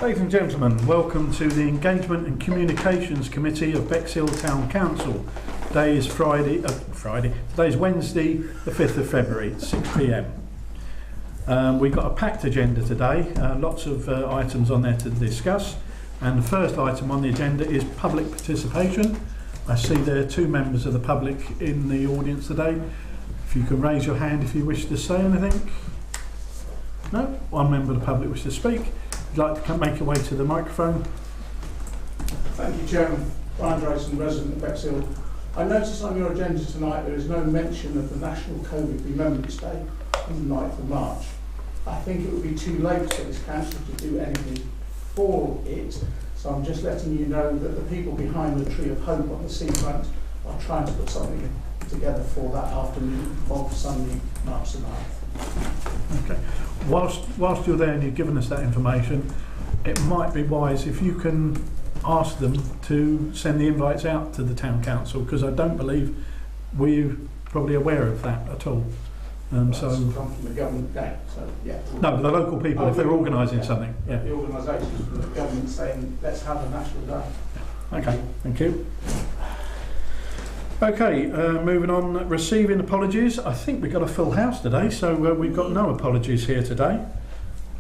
Ladies and gentlemen, welcome to the Engagement and Communications Committee of Bexhill Town Council. Today is Today is Wednesday, the 5th of February at 6 p.m. We've got a packed agenda today, lots of items on there to discuss. And the first item on the agenda is public participation. I see there are two members of the public in the audience today. If you can raise your hand if you wish to say anything. No? One member of the public wishes to speak. If you'd like to make your way to the microphone. Thank you, Chairman. Brian Drayson, resident of Bexhill. I notice on your agenda tonight there is no mention of the National COVID Remembrance Day on the 9th of March. I think it would be too late for this council to do anything for it, so I'm just letting you know that the people behind the Tree of Hope on the seafront are trying to put something together for that afternoon of Sunday, March the 9th. Okay. Whilst you're there and you've given us that information, it might be wise if you can ask them to send the invites out to the town council, because I don't believe we're probably aware of that at all. So come from the government gate, so yeah. No, the local people, if they're organising something. Yeah. The organisations from the government saying let's have a national day. Okay, thank you. Okay, moving on, receiving apologies. I think we've got a full house today, so we've got no apologies here today.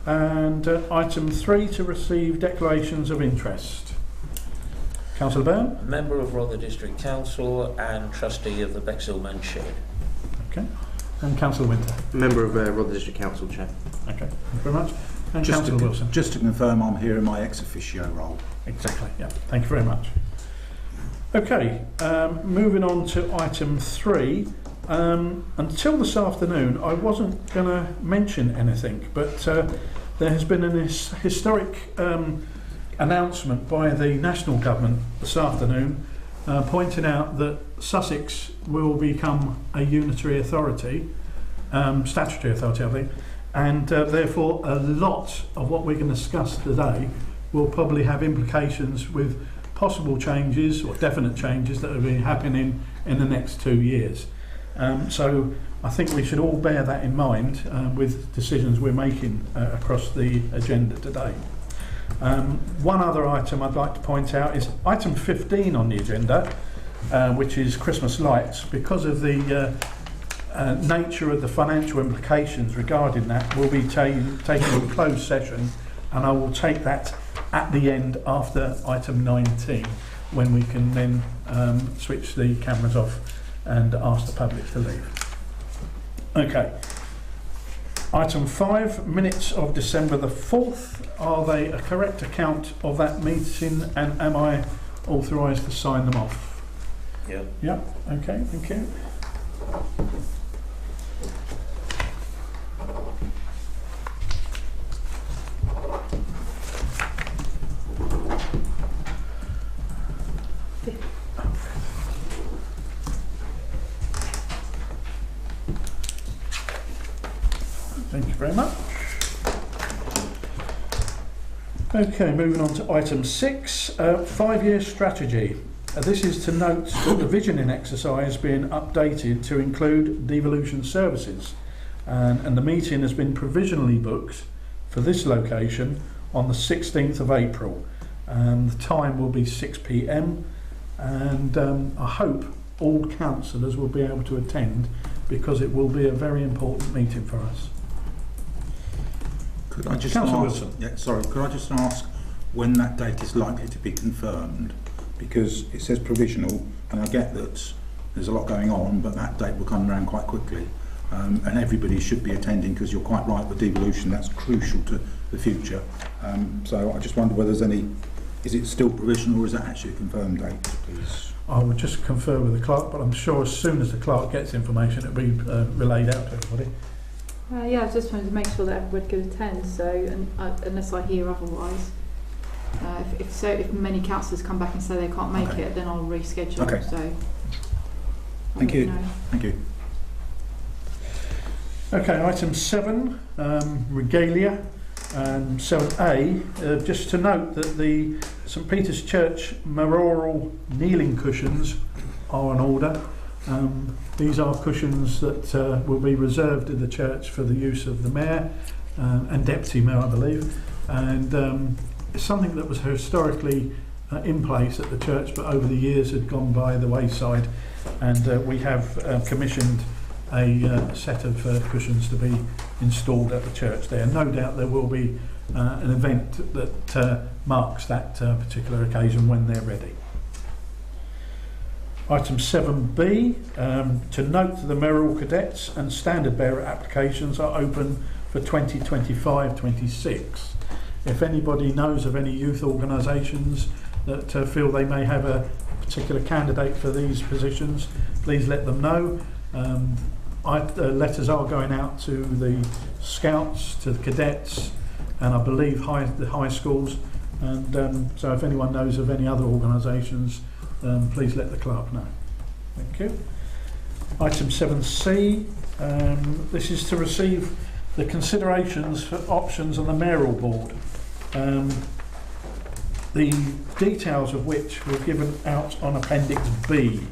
And item 3, to receive declarations of interest. Councillor Byrne? Member of Rother District Council and trustee of the Bexhill-on-Sea shed. Okay. And Councillor Winter? Member of Rother District Council, Chair. Okay, thank you very much. And Councillor Wilson? Just to confirm, I'm here in my ex officio role. Exactly, yeah. Thank you very much. Okay, moving on to item 3. Until this afternoon, I wasn't going to mention anything, but there has been an historic announcement by the national government this afternoon pointing out that Sussex will become a unitary authority, statutory authority, I think, and therefore a lot of what we're going to discuss today will probably have implications with possible changes or definite changes that will be happening in the next 2 years. So I think we should all bear that in mind with decisions we're making across the agenda today. One other item I'd like to point out is item 15 on the agenda, which is Christmas lights. Because of the nature of the financial implications regarding that, we'll be taking a closed session, and I will take that at the end after item 19, when we can then switch the cameras off and ask the public to leave. Okay. Item 5, minutes of December the 4th. Are they a correct account of that meeting, and am I authorised to sign them off? Yep. Yep. Okay, thank you. Thank you very much. Okay, moving on to item 6, 5-year strategy. This is to note that the visioning exercise being updated to include devolution services, and the meeting has been provisionally booked for this location on the 16th of April, and the time will be 6 p.m, and I hope all councillors will be able to attend, because it will be a very important meeting for us. Could I just Councillor ask? Wilson. Yeah, sorry. Could I just ask when that date is likely to be confirmed? Because it says provisional, and I get that there's a lot going on, but that date will come around quite quickly, and everybody should be attending, because you're quite right with devolution. That's crucial to the future. So I just wonder whether there's any. Is it still provisional, or is that actually a confirmed date, please? I would just confer with the clerk, but I'm sure as soon as the clerk gets information, it'll be relayed out to everybody. Yeah, I just wanted to make sure that everybody could attend. So, unless I hear otherwise, if many councillors come back and say they can't make it, then I'll reschedule. Okay. So, Thank you. Thank you. Okay, item 7, regalia, and 7A. Just to note that the St Peter's Church mayoral kneeling cushions are on order. These are cushions that will be reserved in the church for the use of the mayor and deputy mayor, I believe. And it's something that was historically in place at the church, but over the years had gone by the wayside, and we have commissioned a set of cushions to be installed at the church there. No doubt there will be an event that marks that particular occasion when they're ready. Item 7B, to note the Merrill Cadets and Standard Bearer applications are open for 2025-26. If anybody knows of any youth organisations that feel they may have a particular candidate for these positions, please let them know. Letters are going out to the Scouts, to the Cadets, and I believe the high schools, and so if anyone knows of any other organisations, please let the clerk know. Thank you. Item 7C, this is to receive the considerations for options on the mayoral board, the details of which were given out on Appendix B.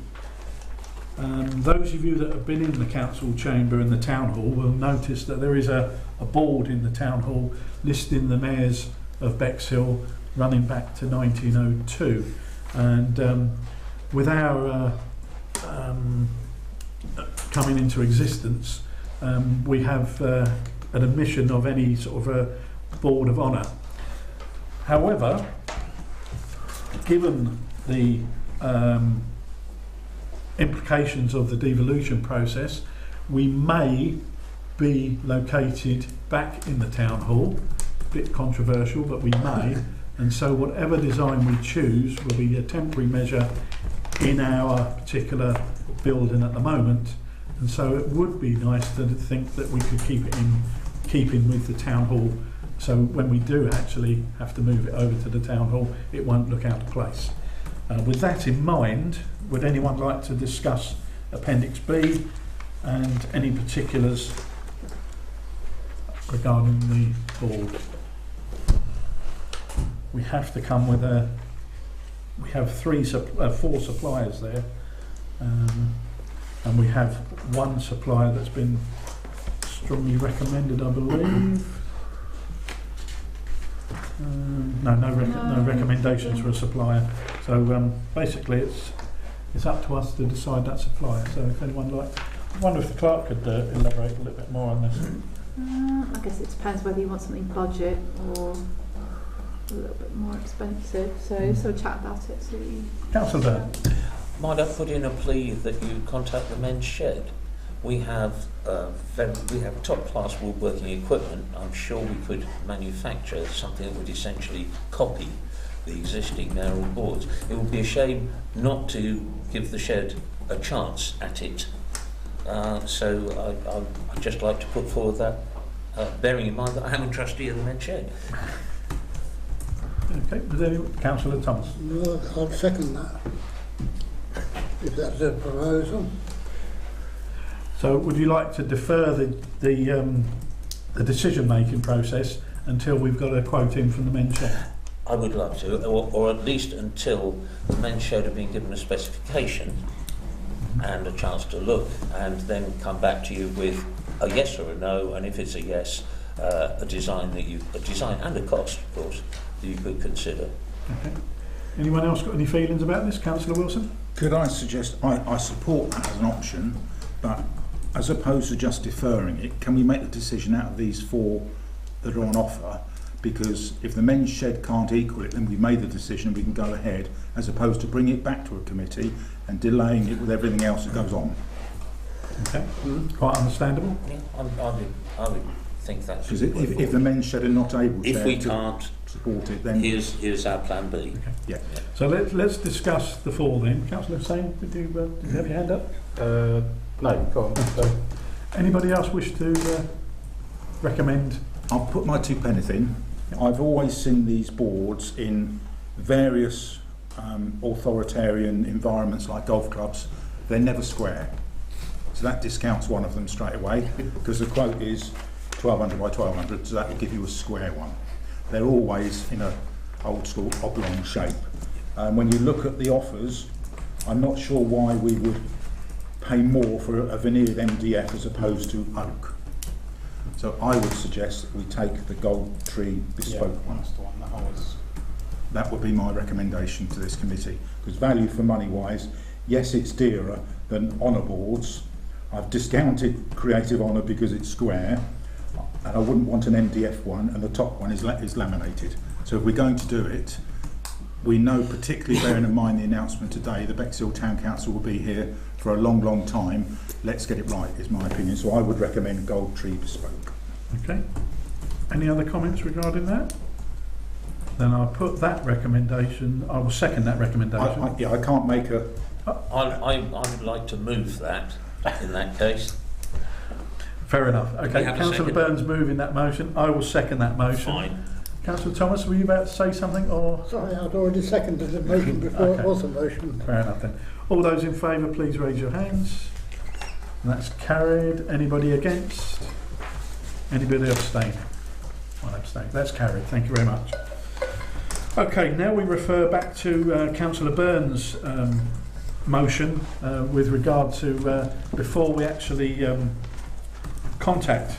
Those of you that have been in the council chamber in the town hall will notice that there is a board in the town hall listing the mayors of Bexhill running back to 1902, and with our coming into existence, we have an omission of any sort of a board of honour. However, given the implications of the devolution process, we may be located back in the town hall. A bit controversial, but we may. And so whatever design we choose will be a temporary measure in our particular building at the moment. And so it would be nice to think that we could keep it in keeping with the town hall. So when we do actually have to move it over to the town hall, it won't look out of place. With that in mind, would anyone like to discuss Appendix B and any particulars regarding the board? We have to come with we have four suppliers there, and we have one supplier that's been strongly recommended, I believe. No recommendations for a supplier. So basically, it's up to us to decide that supplier. So if anyone I wonder if the clerk could elaborate a little bit more on this. I guess it depends whether you want something budget or a little bit more expensive. So let's have a chat about it. So Councillor Byrne. Might I put in a plea that you contact the men's shed? We have top-class woodworking equipment. I'm sure we could manufacture something that would essentially copy the existing mayoral boards. It would be a shame not to give the shed a chance at it. So I'd just like to put forward that, bearing in mind that I am a trustee of the men's shed. Okay, was there Councillor Thomas? No, I'll second that, if that's a proposal. So would you like to defer the decision-making process until we've got a quote in from the men's shed? I would love to, or at least until the men's shed have been given a specification and a chance to look, and then come back to you with a yes or a no, and if it's a yes, a design and a cost, of course, that you could consider. Okay. Anyone else got any feelings about this? Councillor Wilson? Could I suggest, I support that as an option, but as opposed to just deferring it, can we make the decision out of these four that are on offer? Because if the men's shed can't equal it, then we've made the decision, we can go ahead, as opposed to bringing it back to a committee and delaying it with everything else that goes on. Okay, quite understandable. Yeah, I would think that's... Because if the men's shed are not able if we to can't support it, then... Here's our plan B. Okay. Yeah. So let's discuss the four then. Councillor Hussain, did you have your hand up? No, go on. So, anybody else wish to recommend? I'll put my two pence in. I've always seen these boards in various authoritarian environments like golf clubs. They're never square. So that discounts one of them straight away, because the quote is 1200 by 1200, so that will give you a square one. They're always in a old school oblong shape. When you look at the offers, I'm not sure why we would pay more for a veneered MDF as opposed to oak. So I would suggest that we take the gold tree bespoke one. that's the one that I was That would be my recommendation to this committee, because value for money wise, yes, it's dearer than honour boards. I've discounted creative honour because it's square, and I wouldn't want an MDF one, and the top one is laminated. So if we're going to do it, we know, particularly bearing in mind the announcement today, the Bexhill Town Council will be here for a long, long time. Let's get it right, is my opinion. So I would recommend Gold Tree Bespoke. Okay. Any other comments regarding that? Then I'll put that recommendation. I will second that recommendation. I can't make a... I would like to move that in that case. Fair enough. Okay, Councillor Burns moving that motion. I will second that motion. Fine. Councillor Thomas, were you about to say something, or? Sorry, I'd already seconded the motion before Okay. it was a motion. Fair enough then. All those in favour, please raise your hands. And that's carried. Anybody against? Anybody abstain? One abstain. That's carried. Thank you very much. Okay, now we refer back to Councillor Burns' motion with regard to before we actually contact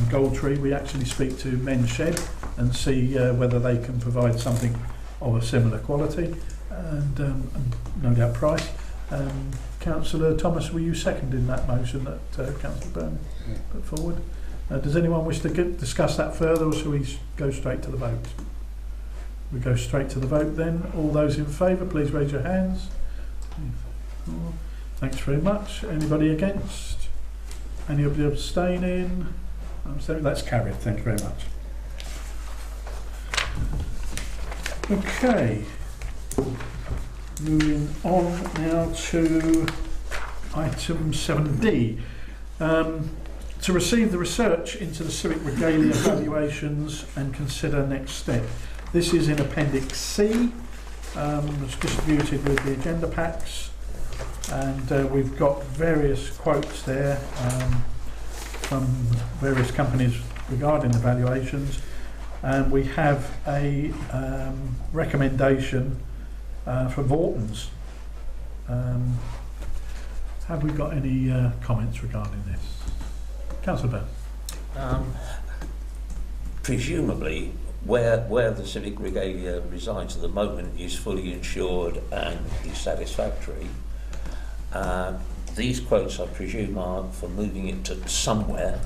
Goldtree, we actually speak to Men's Shed and see whether they can provide something of a similar quality and no doubt price. Councillor Thomas, were you seconding that motion that Councillor Burns put forward? Does anyone wish to discuss that further, or shall we go straight to the vote? We go straight to the vote then. All those in favour, please raise your hands. Thanks very much. Anybody against? Anybody abstaining? That's carried. Thank you very much. Okay. Moving on now to item 7D. To receive the research into the civic regalia evaluations and consider next step. This is in Appendix C. It's distributed with the agenda packs, and we've got various quotes there from various companies regarding the valuations, and we have a recommendation for Vorton's. Have we got any comments regarding this? Councillor Bell. Presumably, where the civic regalia resides at the moment is fully insured and is satisfactory. These quotes, I presume, are for moving it to somewhere.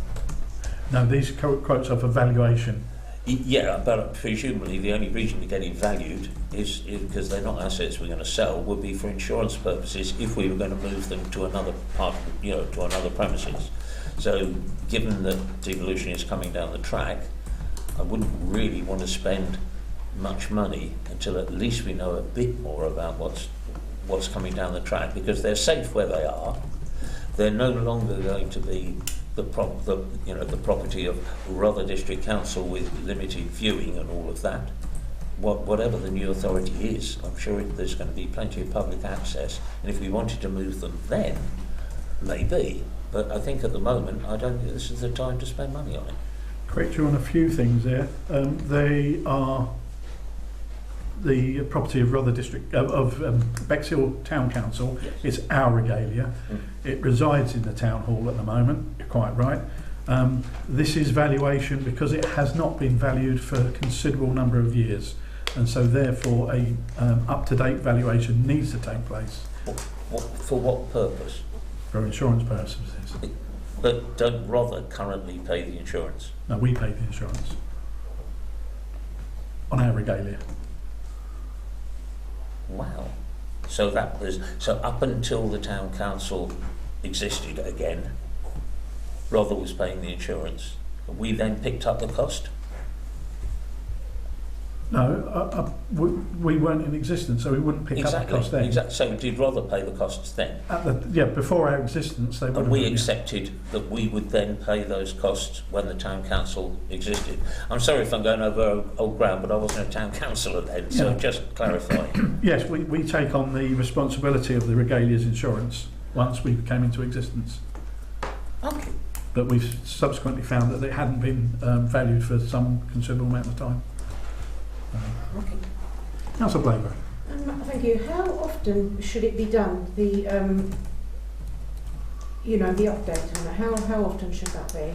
No, these quotes are for valuation. Yeah, but presumably the only reason to get it valued is because they're not assets we're going to sell, would be for insurance purposes if we were going to move them to another part, to another premises. So given that devolution is coming down the track, I wouldn't really want to spend much money until at least we know a bit more about what's coming down the track, because they're safe where they are. They're no longer going to be the property of Rother District Council with limited viewing and all of that. Whatever the new authority is, I'm sure there's going to be plenty of public access, and if we wanted to move them then, maybe. But I think at the moment, I don't think this is the time to spend money on it. Correct you on a few things there. They are the property of Rother District of Bexhill Town Council. Yes. It's our regalia. It resides in the town hall at the moment. You're quite right. This is valuation because it has not been valued for a considerable number of years, and so therefore a up-to-date valuation needs to take place. For what purpose? For insurance purposes. But don't Rother currently pay the insurance? No, we pay the insurance on our regalia. Wow. So up until the town council existed again, Rother was paying the insurance. We then picked up the cost? No, we weren't in existence, so we wouldn't pick up the cost then. Exactly. So did Rother pay the costs then? Before our existence, they would. And we accepted that we would then pay those costs when the town council existed. I'm sorry if I'm going over old ground, but I wasn't a town councillor then, so just clarify. Yes, we take on the responsibility of the regalia's insurance once we came into existence. Okay. But we've subsequently found that it hadn't been valued for some considerable amount of time. Okay. Councillor Blaver. Thank you. How often should it be done? The the update on that. How often should that be?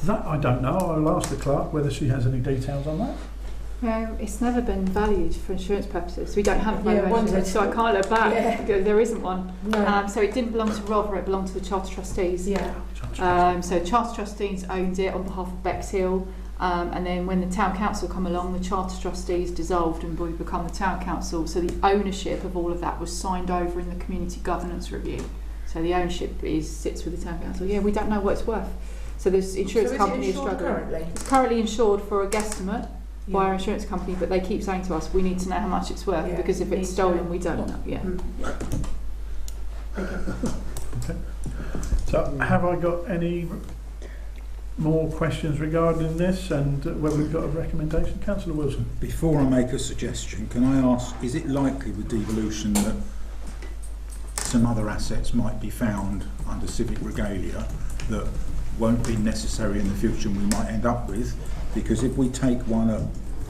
That I don't know. I'll ask the clerk whether she has any details on that. It's never been valued for insurance purposes. We don't have a Yeah, valuation, one so I can't look back. Yeah. There isn't one. No. So it didn't belong to Rother, it belonged to the Charter Trustees. Yeah. So Charter Trustees owned it on behalf of Bexhill, and then when the Town Council come along, the Charter Trustees dissolved and we become the Town Council. So the ownership of all of that was signed over in the Community Governance Review. So the ownership sits with the Town Council. Yeah, we don't know what it's worth. So this insurance company is struggling. Currently? It's currently insured for a guestimate by our insurance company, but they keep saying to us, we need to know how much it's worth, Yeah, because if need it's to stolen, know. we don't know. Yeah. Okay. So have I got any more questions regarding this and whether we've got a recommendation? Councillor Wilson. Before I make a suggestion, can I ask, is it likely with devolution that some other assets might be found under civic regalia that won't be necessary in the future and we might end up with? Because if we take one at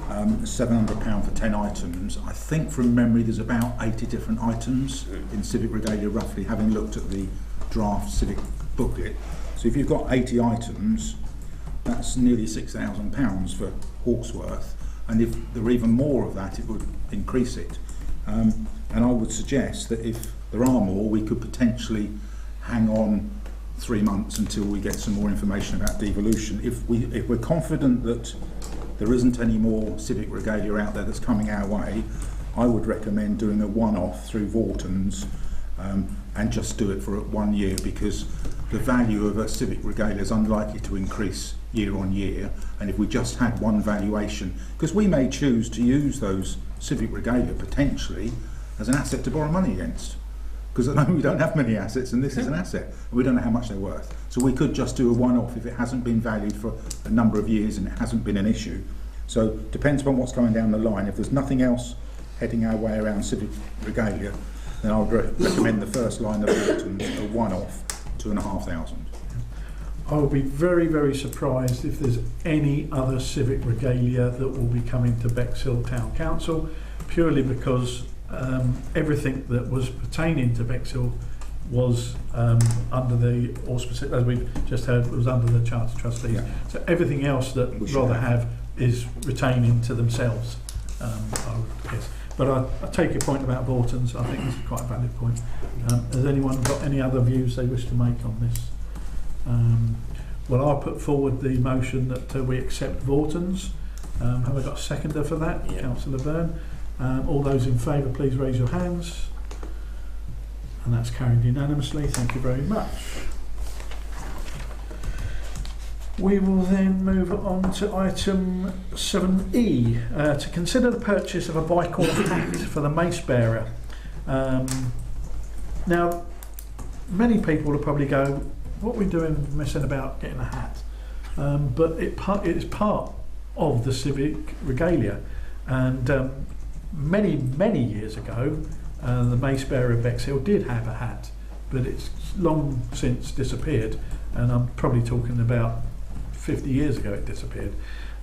£700 for 10 items, I think from memory there's about 80 different items in civic regalia, roughly, having looked at the draft civic booklet. So if you've got 80 items, that's nearly £6,000 for Hawksworth, and if there were even more of that, it would increase it. And I would suggest that if there are more, we could potentially hang on 3 months until we get some more information about devolution. If we're confident that there isn't any more civic regalia out there that's coming our way, I would recommend doing a one-off through Vorton's and just do it for 1 year, because the value of a civic regalia is unlikely to increase year on year. And if we just had one valuation, because we may choose to use those civic regalia potentially as an asset to borrow money against, because at the moment we don't have many assets and this is an asset and we don't know how much they're worth. So we could just do a one-off if it hasn't been valued for a number of years and it hasn't been an issue. So depends upon what's going down the line. If there's nothing else heading our way around civic regalia, then I would recommend the first line of Vorton's, a one-off, 2,500. I will be very, very surprised if there's any other civic regalia that will be coming to Bexhill Town Council, purely because everything that was pertaining to Bexhill was under the auspices, as we've just heard, was under the Charter Trustees. Yeah. So everything else that Rother have is retaining to themselves, I would guess. But I take your point about Vorton's. I think this is quite a valid point. Has anyone got any other views they wish to make on this? Well, I'll put forward the motion that we accept Vorton's. Have I got a seconder for that? Yeah. Councillor Byrne. All those in favour, please raise your hands. And that's carried unanimously. Thank you very much. We will then move on to item 7E, to consider the purchase of a Bicorn hat for the mace bearer. Now, many people will probably go, what are we doing messing about getting a hat? But it is part of the civic regalia. And many years ago, the mace bearer of Bexhill did have a hat, but it's long since disappeared. And I'm probably talking about 50 years ago it disappeared.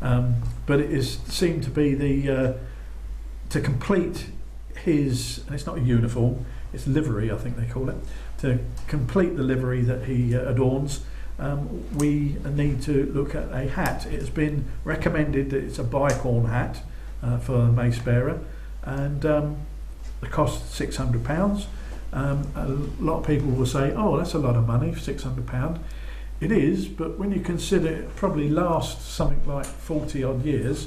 But it seemed to be to complete his, and it's not a uniform, it's livery, I think they call it, to complete the livery that he adorns, we need to look at a hat. It has been recommended that it's a bicorn hat for the mace bearer, and the cost £600. A lot of people will say, oh, that's a lot of money, £600. It is, but when you consider it probably lasts something like 40 odd years,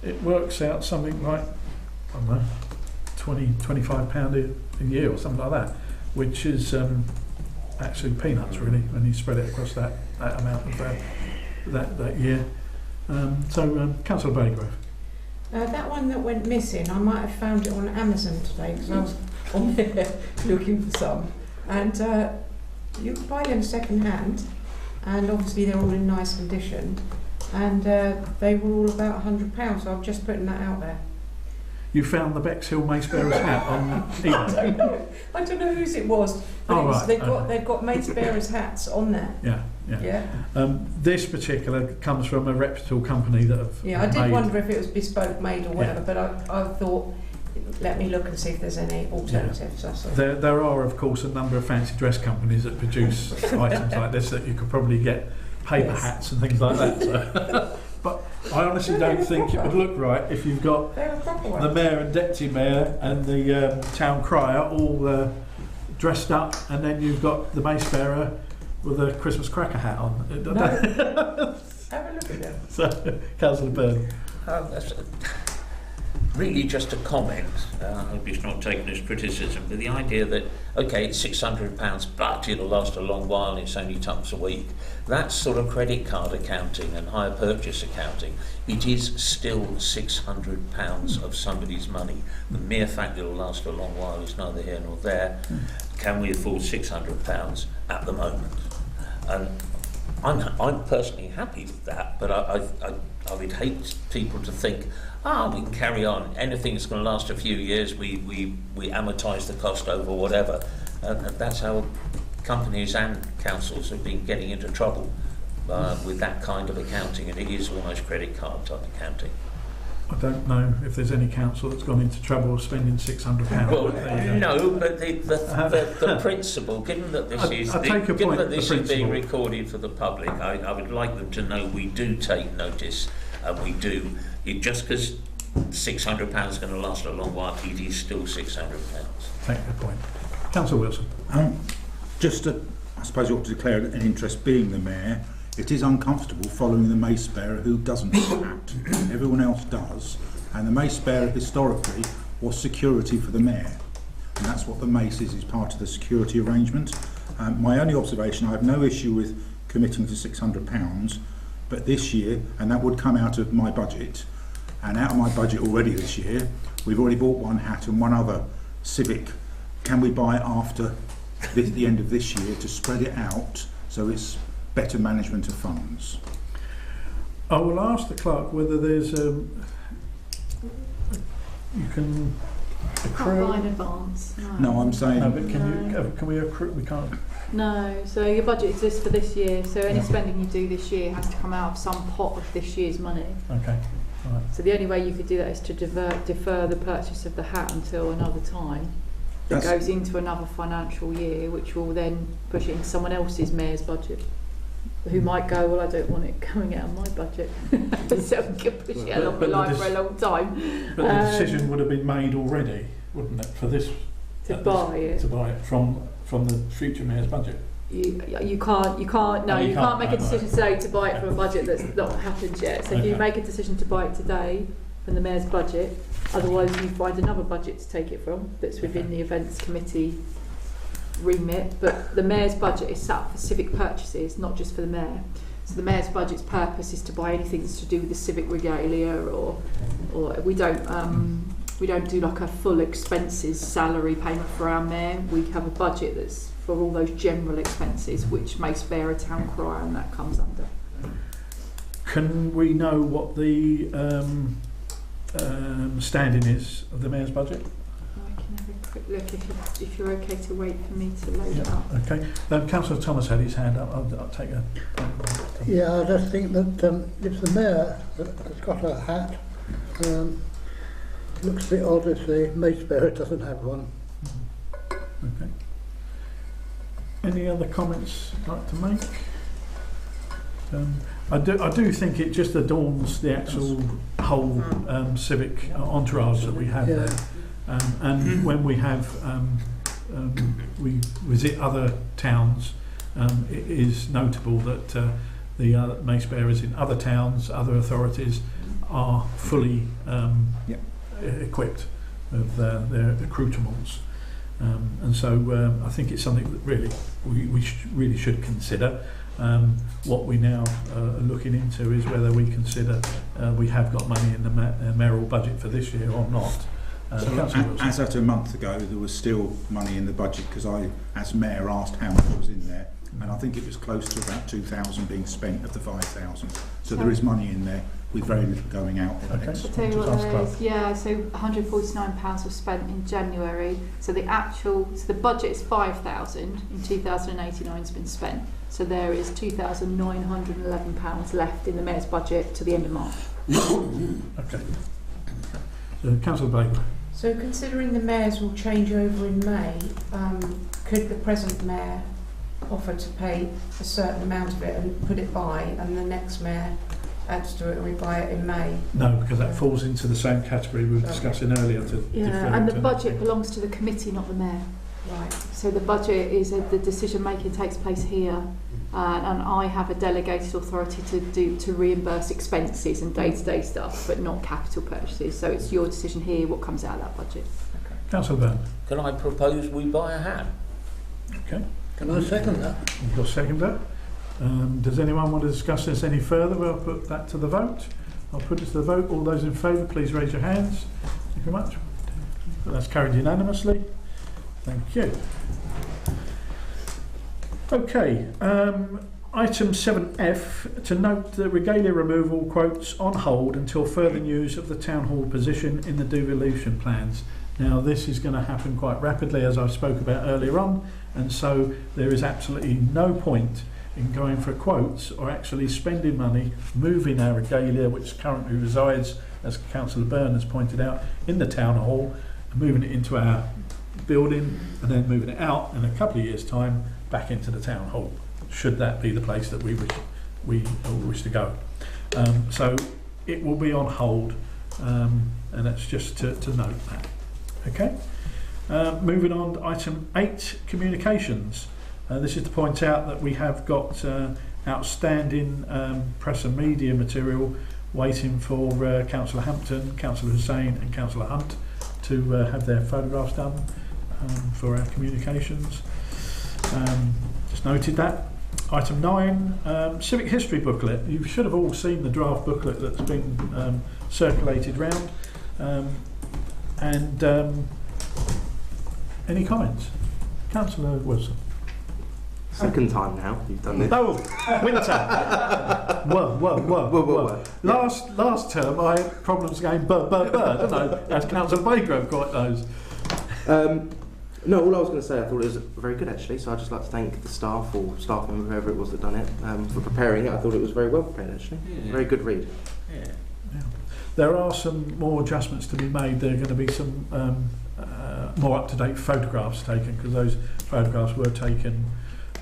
it works out something like, I don't know, £25 a year or something like that, which is actually peanuts really when you spread it across that amount of that year. Councillor Baygrove. That one that went missing, I might have found it on Amazon today because I was on there looking for some. And you can buy them second hand, and obviously they're all in nice condition. And they were all about £100, so I'm just putting that out there. You found the Bexhill mace bearer's hat on eBay? I don't know whose it was, but they've got mace bearers' hats on there. Yeah. This particular comes from a reputable company that have I did wonder if it was bespoke made or whatever, but I thought, let me look and see if there's any alternatives. There are, of course, a number of fancy dress companies that produce items like this that you could probably get paper hats and things like that. So. But I honestly don't think it would look right if you've got They're a proper one. the mayor and deputy mayor and the town crier all dressed up, and then you've got the mace bearer with a Christmas cracker hat on. No. Have a look at them. So, Councillor Byrne. That's really just a comment. I hope it's not taken as criticism, but the idea that, okay, it's £600, but it'll last a long while and it's only tuppence a week. That's sort of credit card accounting and hire purchase accounting. It is still £600 of somebody's money. The mere fact that it'll last a long while is neither here nor there. Can we afford £600 at the moment? And I'm personally happy with that, but I would hate people to think, we can carry on. Anything that's going to last a few years, we amortise the cost over whatever. That's how companies and councils have been getting into trouble with that kind of accounting, and it is almost credit card type accounting. I don't know if there's any council that's gone into trouble of spending £600. Well, no, but the principle, given that this is being recorded for the public, I would like them to know we do take notice, and we do. It just because £600 is going to last a long while, it is still £600. Take the point. Councillor Wilson. Just to, I suppose you ought to declare an interest being the mayor. It is uncomfortable following the mace bearer who doesn't act. Everyone else does, and the mace bearer historically was security for the mayor, and that's what the mace is part of the security arrangement. My only observation, I have no issue with committing to £600, but this year, and that would come out of my budget, and out of my budget already this year, we've already bought one hat and one other civic. Can we buy it after the end of this year to spread it out so it's better management of funds? I will ask the clerk whether there's you can accrue. Can't buy in advance. No, I'm saying. No, but can we accrue? We can't. No, so your budget exists for this year, so any spending you do this year has to come out of some pot of this year's money. Okay. All right. So the only way you could do that is to defer the purchase of the hat until another time. That goes into another financial year, which will then push it into someone else's mayor's budget, who might go, well, I don't want it coming out of my budget, so we can push it along the line for a long time. But the decision would have been made already, wouldn't it, for this to buy it from the future mayor's budget? You can't make a decision today to buy it from a budget that's not happened yet. So if you make a decision to buy it today from the mayor's budget, otherwise you find another budget to take it from that's within the events committee remit. But the mayor's budget is set up for civic purchases, not just for the mayor. So the mayor's budget's purpose is to buy anything that's to do with the civic regalia, or we don't do like a full expenses salary payment for our mayor. We have a budget that's for all those general expenses, which mace bearer, town crier, and that comes under. Can we know what the standing is of the mayor's budget? I can have a quick look if you're okay to wait for me to load it up. Okay. Councillor Thomas had his hand up. I'll take a. Yeah, I just think that if the mayor has got a hat, it looks a bit odd if the mace bearer doesn't have one. Okay. Any other comments you'd like to make? I do think it just adorns the actual whole civic entourage that we have there. And when we have we visit other towns, it is notable that the mace bearers in other towns, other authorities, are fully equipped with their accoutrements. And so I think it's something that really we really should consider. What we now are looking into is whether we consider we have got money in the mayoral budget for this year or not. As at a month ago, there was still money in the budget because I, as mayor, asked how much was in there, and I think it was close to about 2,000 being spent of the 5,000. So there is money in there with very little going out. I'll tell you what there is. Yeah, so £149 was spent in January. So the budget is 5,000 in 2089 has been spent. So there is £2,911 left in the mayor's budget to the end of March. Okay. So, Councillor Blake. So considering the mayors will change over in May, could the present mayor offer to pay a certain amount of it and put it by, and the next mayor adds to it and we buy it in May? No, because that falls into the same category we were discussing earlier. To defer And the to- budget belongs to the committee, not the mayor. Right. So the budget is the decision making takes place here, and I have a delegated authority to reimburse expenses and day-to-day stuff, but not capital purchases. So it's your decision here what comes out of that budget. Councillor Byrne. Can I propose we buy a hat? Okay. Can I second that? You'll second that. Does anyone want to discuss this any further? We'll put that to the vote. I'll put it to the vote. All those in favour, please raise your hands. Thank you very much. That's carried unanimously. Thank you. Okay, item 7F, to note the regalia removal quotes on hold until further news of the town hall position in the devolution plans. Now this is going to happen quite rapidly, as I spoke about earlier on, and so there is absolutely no point in going for quotes or actually spending money moving our regalia, which currently resides, as Councillor Byrne has pointed out, in the town hall, and moving it into our building and then moving it out in a couple of years' time back into the town hall, should that be the place that we wish to go. So it will be on hold, and that's just to note that. Okay. Moving on to item 8, communications. This is to point out that we have got outstanding press and media material waiting for Councillor Hampton, Councillor Hussain and Councillor Hunt to have their photographs done for our communications. Just noted that. Item 9, civic history booklet. You should have all seen the draft booklet that's been circulated round. Any comments? Councillor Wilson. Second time now you've done this. Oh, winter. Whoa. Last term I had problems going don't I? As Councillor Baygrove quite knows. No, all I was going to say, I thought it was very good actually, so I'd just like to thank the staff or staff member, whoever it was that done it, for preparing it. I thought it was very well prepared actually. Yeah. Very good read. Yeah. There are some more adjustments to be made. There are going to be some more up-to-date photographs taken, because those photographs were taken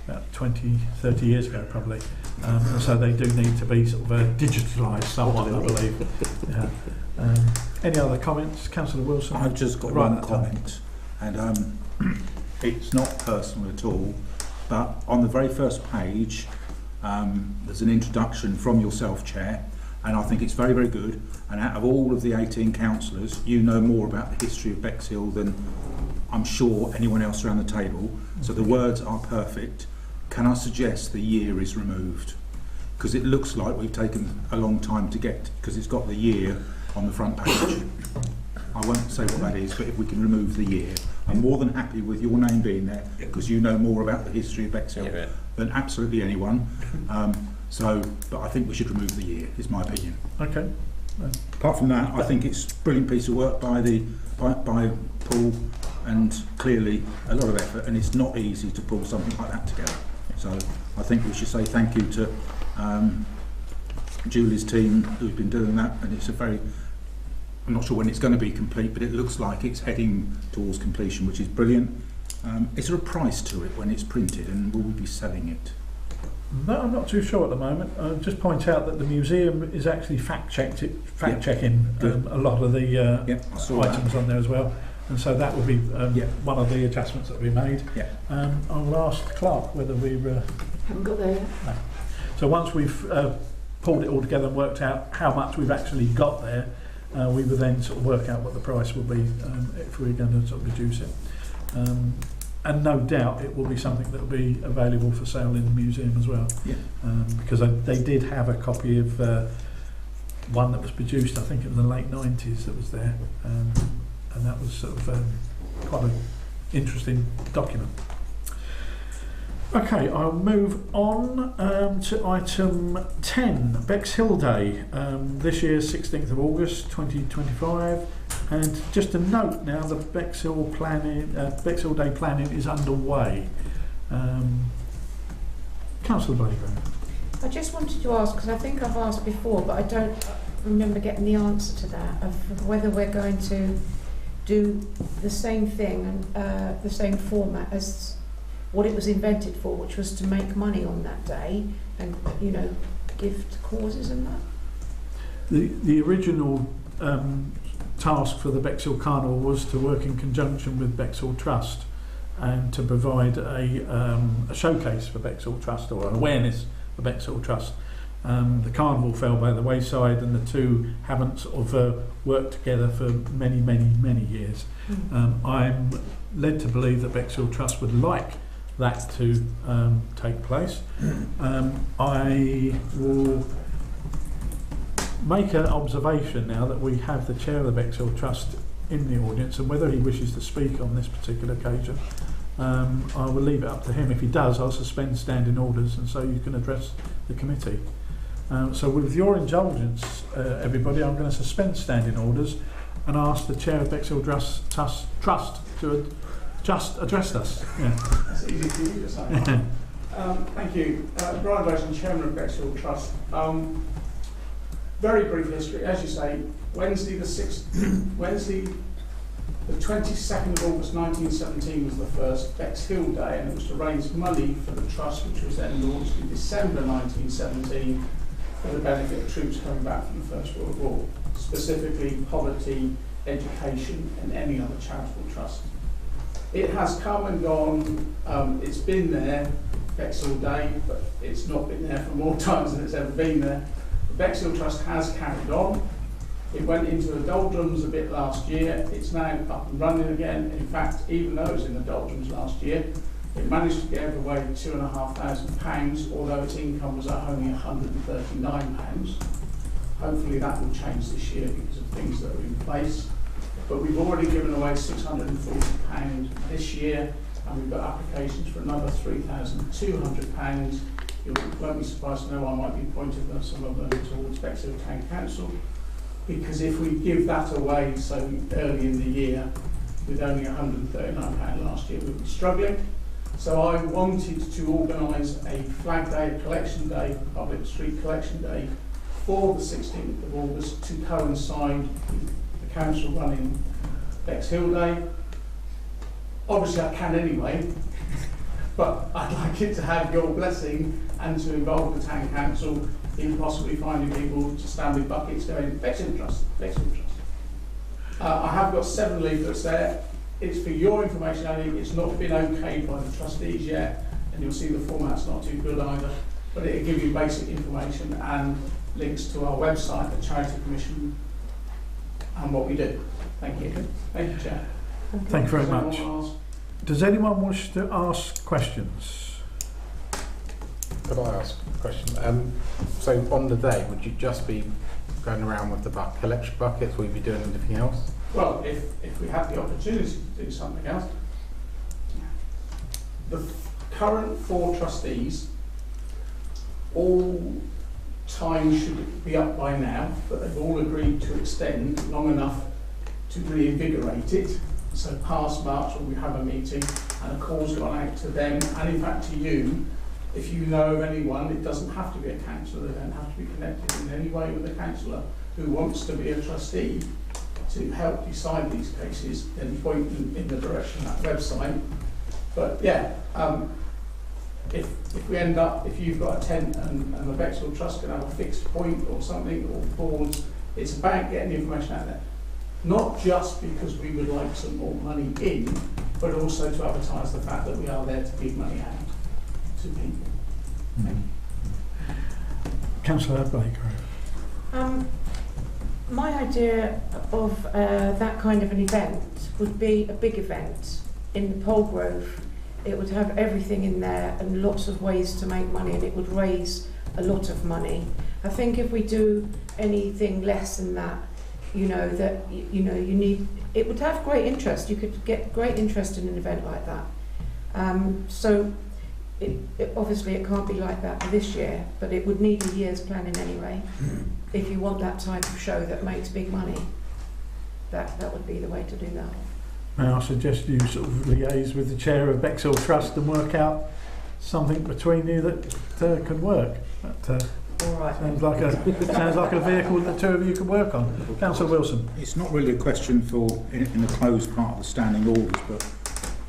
about 20, 30 years ago probably. And so they do need to be sort of digitalised somewhat, I believe. Yeah. Any other comments? Councillor Wilson? I've just got Right one at the time. comment, and it's not personal at all, but on the very first page there's an introduction from yourself, Chair, and I think it's very, very good, and out of all of the 18 councillors, you know more about the history of Bexhill than I'm sure anyone else around the table, so the words are perfect. Can I suggest the year is removed? Because it looks like we've taken a long time to get, because it's got the year on the front page. I won't say what that is, but if we can remove the year, I'm more than happy with your name being there, because you know more about the history of Bexhill than absolutely anyone. But I think we should remove the year, is my opinion. Okay. Apart from that, I think it's a brilliant piece of work by Paul, and clearly a lot of effort, and it's not easy to pull something like that together. So I think we should say thank you to Julie's team who's been doing that, and it's a very, I'm not sure when it's going to be complete, but it looks like it's heading towards completion, which is brilliant. Is there a price to it when it's printed, and will we be selling it? No, I'm not too sure at the moment. I'll just point out that the museum is actually fact-checking a lot of the I saw items that on there as well. And so that will be one of the adjustments that we made. Yeah. I'll ask Clark whether we Haven't got there yet. no. So once we've pulled it all together and worked out how much we've actually got there, we will then sort of work out what the price will be if we're going to sort of reduce it. And no doubt it will be something that will be available for sale in the museum as well. Yeah. Because they did have a copy of one that was produced, I think it was in the late 90s, that was there. And that was sort of quite an interesting document. Okay, I'll move on to item 10, Bexhill Day. This year, 16th of August 2025. And just a note now, the Bexhill Day planning is underway. Councillor Blagrove. I just wanted to ask, because I think I've asked before, but I don't remember getting the answer to that, of whether we're going to do the same thing and the same format as what it was invented for, which was to make money on that day and, you know, give to causes and that. the original task for the Bexhill Carnival was to work in conjunction with Bexhill Trust and to provide a showcase for Bexhill Trust, or an awareness for Bexhill Trust. The carnival fell by the wayside, and the two haven't sort of worked together for many, many, many years. I'm led to believe that Bexhill Trust would like that to take place. I will make an observation now that we have the chair of the Bexhill Trust in the audience, and whether he wishes to speak on this particular occasion, I will leave it up to him. If he does, I'll suspend standing orders, and so you can address the committee. So with your indulgence, everybody, I'm going to suspend standing orders and ask the chair of Bexhill Trust to just address us. Yeah. That's easy for you to say. Thank you. Brian Dyson, Chairman of Bexhill Trust. Very brief history. As you say, Wednesday the 22nd of August 1917 was the first Bexhill Day, and it was to raise money for the Trust, which was then launched in December 1917 for the benefit of troops coming back from the First World War, specifically poverty, education and any other charitable trust. It has come and gone. It's been there, Bexhill Day, but it's not been there for more times than it's ever been there. The Bexhill Trust has carried on. It went into the doldrums a bit last year. It's now up and running again. In fact, even though it was in the doldrums last year, it managed to get away £2,500, although its income was only £139. Hopefully that will change this year because of things that are in place. But we've already given away £640 this year, and we've got applications for another £3,200. You won't be surprised to know I might be pointing some of them towards Bexhill Town Council, because if we give that away so early in the year, with only £139 last year, we'd be struggling. So I wanted to organise a flag day, a collection day, public street collection day, for the 16th of August to coincide with the council running Bexhill Day. Obviously I can anyway, but I'd like it to have your blessing and to involve the town council in possibly finding people to stand with buckets going, Bexhill Trust, Bexhill Trust. I have got 7 leaflets there. It's for your information only. It's not been okayed by the trustees yet, and you'll see the format's not too good either, but it'll give you basic information and links to our website, the Charity Commission, and what we do. Thank you. Thank you, Chair. Thank you very much. Does anyone wish to ask questions? Could I ask a question? So on the day, would you just be going around with the collection buckets, or would you be doing anything else? Well, if we have the opportunity to do something else. The current 4 trustees, all time should be up by now, but they've all agreed to extend long enough to reinvigorate it. So past March when we have a meeting, and a call's gone out to them, and in fact to you, if you know of anyone, it doesn't have to be a councillor, they don't have to be connected in any way with a councillor who wants to be a trustee to help decide these cases, then point in the direction of that website. But yeah, if we end up, if you've got a tent and the Bexhill Trust can have a fixed point or something, or boards, it's about getting the information out there. Not just because we would like some more money in, but also to advertise the fact that we are there to give money out to people. Thank you. Councillor Baker. My idea of that kind of an event would be a big event in the Pole Grove. It would have everything in there and lots of ways to make money, and it would raise a lot of money. I think if we do anything less than that, you need, it would have great interest. You could get great interest in an event like that. So obviously it can't be like that for this year, but it would need a year's planning anyway. If you want that type of show that makes big money, that would be the way to do that. May I suggest you sort of liaise with the chair of Bexhill Trust and work out something between you that could work. That All right. sounds like a vehicle that 2 of you could work on. Councillor Wilson. It's not really a question for in the closed part of the standing orders, but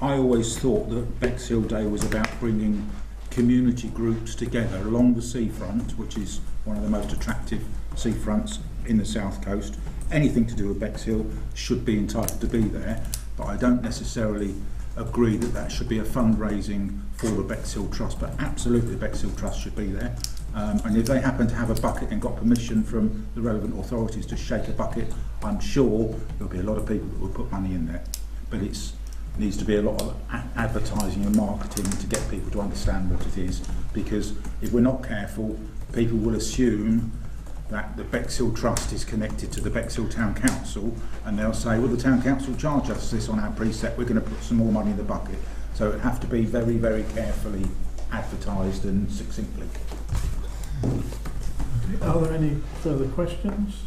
I always thought that Bexhill Day was about bringing community groups together along the seafront, which is one of the most attractive seafronts in the South Coast. Anything to do with Bexhill should be entitled to be there, but I don't necessarily agree that that should be a fundraising for the Bexhill Trust, but absolutely the Bexhill Trust should be there. And if they happen to have a bucket and got permission from the relevant authorities to shake a bucket, I'm sure there'll be a lot of people that will put money in there. But it needs to be a lot of advertising and marketing to get people to understand what it is, because if we're not careful, people will assume that the Bexhill Trust is connected to the Bexhill Town Council, and they'll say, well, the Town Council charge us this on our precept, we're going to put some more money in the bucket. So it have to be very, very carefully advertised and succinctly. Are there any further questions?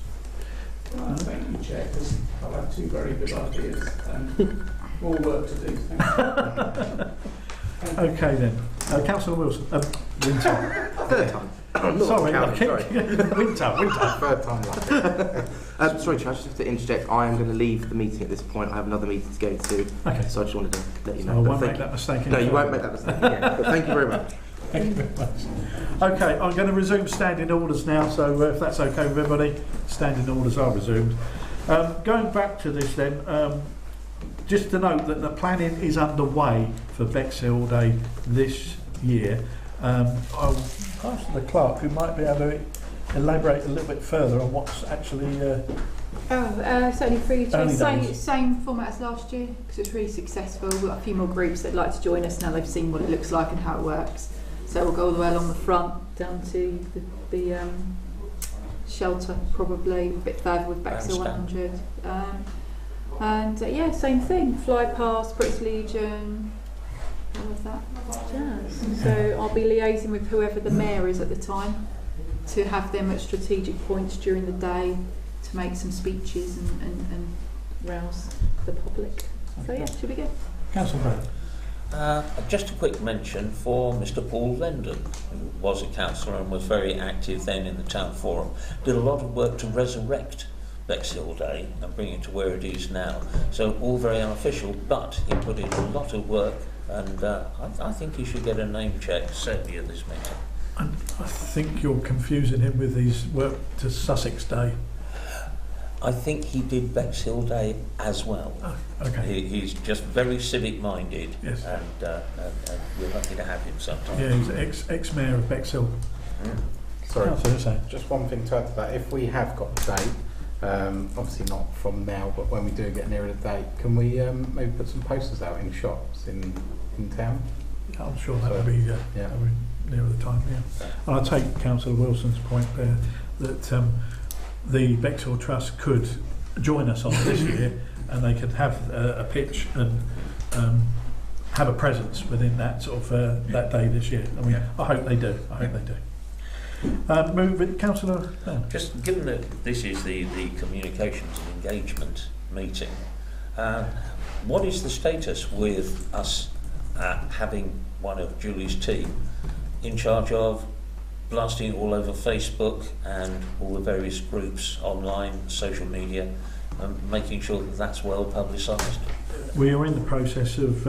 Thank you, Chair, because I've had two very good ideas and more work to do. Thank you. Okay then. Councillor Wilson. Winter. Third time. Sorry, Winter. Third time lucky. Sorry, Chair, I just have to interject. I am going to leave the meeting at this point. I have another meeting to go to. Okay. So I just wanted to let you know. So I But won't thank make that mistake. No, you won't make that mistake again. But thank you very much. Thank you very much. Okay, I'm going to resume standing orders now, so if that's okay with everybody, standing orders are resumed. Going back to this then, just to note that the planning is underway for Bexhill Day this year. I'll pass to the clerk, who might be able to elaborate a little bit further on what's actually... It's only free. Early Same, days. same format as last year because it's really successful. We've got a few more groups that'd like to join us now. They've seen what it looks like and how it works. So we'll go all the way along the front down to the shelter, probably a bit further with Bexhill 100. Yeah, same thing. Fly past British Legion. All of that jazz. So I'll be liaising with whoever the mayor is at the time to have them at strategic points during the day to make some speeches and rouse the public. So yeah, should be good. Councillor Brown. Just a quick mention for Mr. Paul Lendon, who was a councillor and was very active then in the town forum. Did a lot of work to resurrect Bexhill Day and bring it to where it is now. So all very unofficial, but he put in a lot of work, and I think he should get a name check, certainly at this meeting. I think you're confusing him with his work to Sussex Day. I think he did Bexhill Day as well. Oh, okay. He's just very civic-minded, Yes. and we're lucky to have him sometimes. Yeah, he's ex-mayor of Bexhill. Sorry, Councillor Hussain. just one thing to add to that. If we have got the date, obviously not from now, but when we do get nearer the date, can we maybe put some posters out in shops in town? I'm sure that would be nearer the time, yeah. And I take Councillor Wilson's point there that the Bexhill Trust could join us on this year, and they could have a pitch and have a presence within that sort of that day this year. I mean, I hope they do. I hope they do. Move with Councillor Ben. Just given that this is the communications and engagement meeting, what is the status with us having one of Julie's team in charge of blasting all over Facebook and all the various groups online, social media, and making sure that that's well publicised? We are in the process of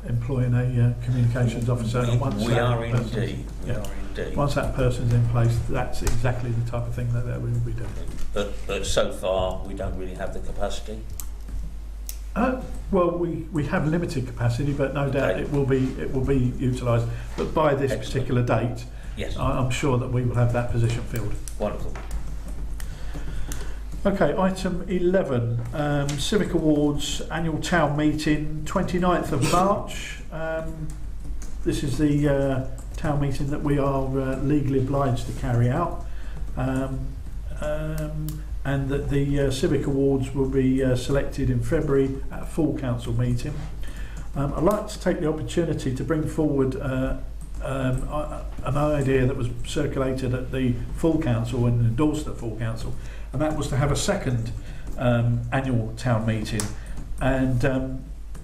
employing a communications officer. And once We that are person's- indeed. yeah. Once that person's in place, that's exactly the type of thing that we will be doing. But so far, we don't really have the capacity. Well, we have limited capacity, but no doubt Okay. it will be utilised. But by this Excellent. particular date, Yes, I'm sure that we will have that position filled. wonderful. Okay, item 11, Civic Awards Annual Town Meeting, 29th of March. This is the town meeting that we are legally obliged to carry out. And that the Civic Awards will be selected in February at a full council meeting. I'd like to take the opportunity to bring forward an idea that was circulated at the full council and endorsed at full council, and that was to have a second annual town meeting. And